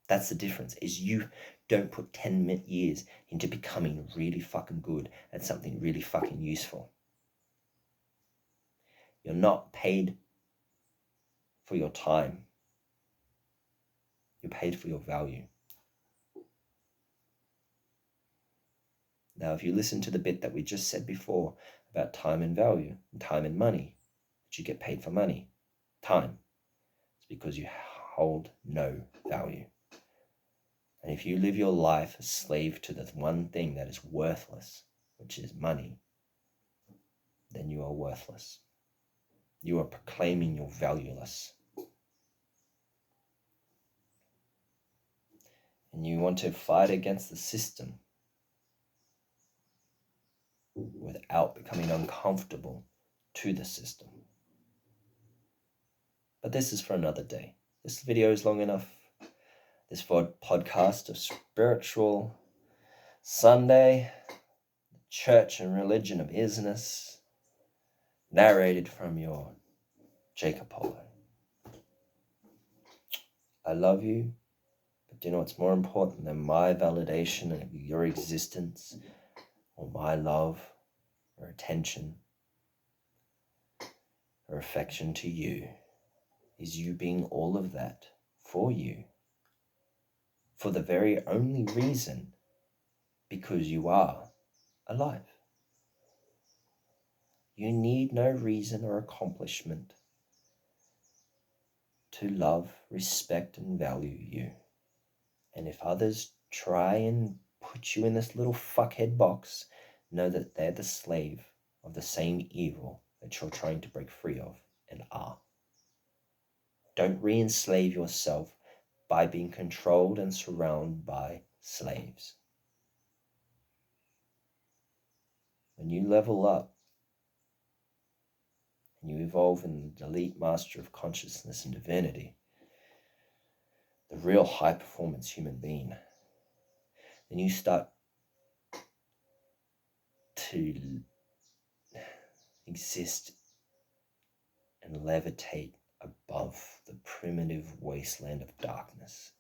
That's the difference, is you don't put 10 years into becoming really fucking good at something really fucking useful. You're not paid for your time. You're paid for your value. Now, if you listen to the bit that we just said before about time and value, and time and money, that you get paid for money, time, it's because you hold no value. And if you live your life a slave to the one thing that is worthless, which is money, then you are worthless. You are proclaiming you're valueless. And you want to fight against the system without becoming uncomfortable to the system. But this is for another day. This video is long enough. This podcast of Spiritual Sunday, Church and Religion of Isness, narrated from your Jacob Polo. I love you, but do you know what's more important than my validation of your existence, or my love, or attention, or affection to you, is you being all of that for you, for the very only reason because you are alive. You need no reason or accomplishment to love, respect, and value you. And if others try and put you in this little fuckhead box, know that they're the slave of the same evil that you're trying to break free of and are. Don't re-enslave yourself by being controlled and surrounded by slaves. When you level up and you evolve in the elite master of consciousness and divinity, the real high-performance human being, then you start to exist and levitate above the primitive wasteland of darkness.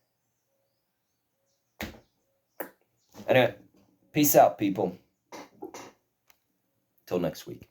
Anyway, peace out, people. Till next week.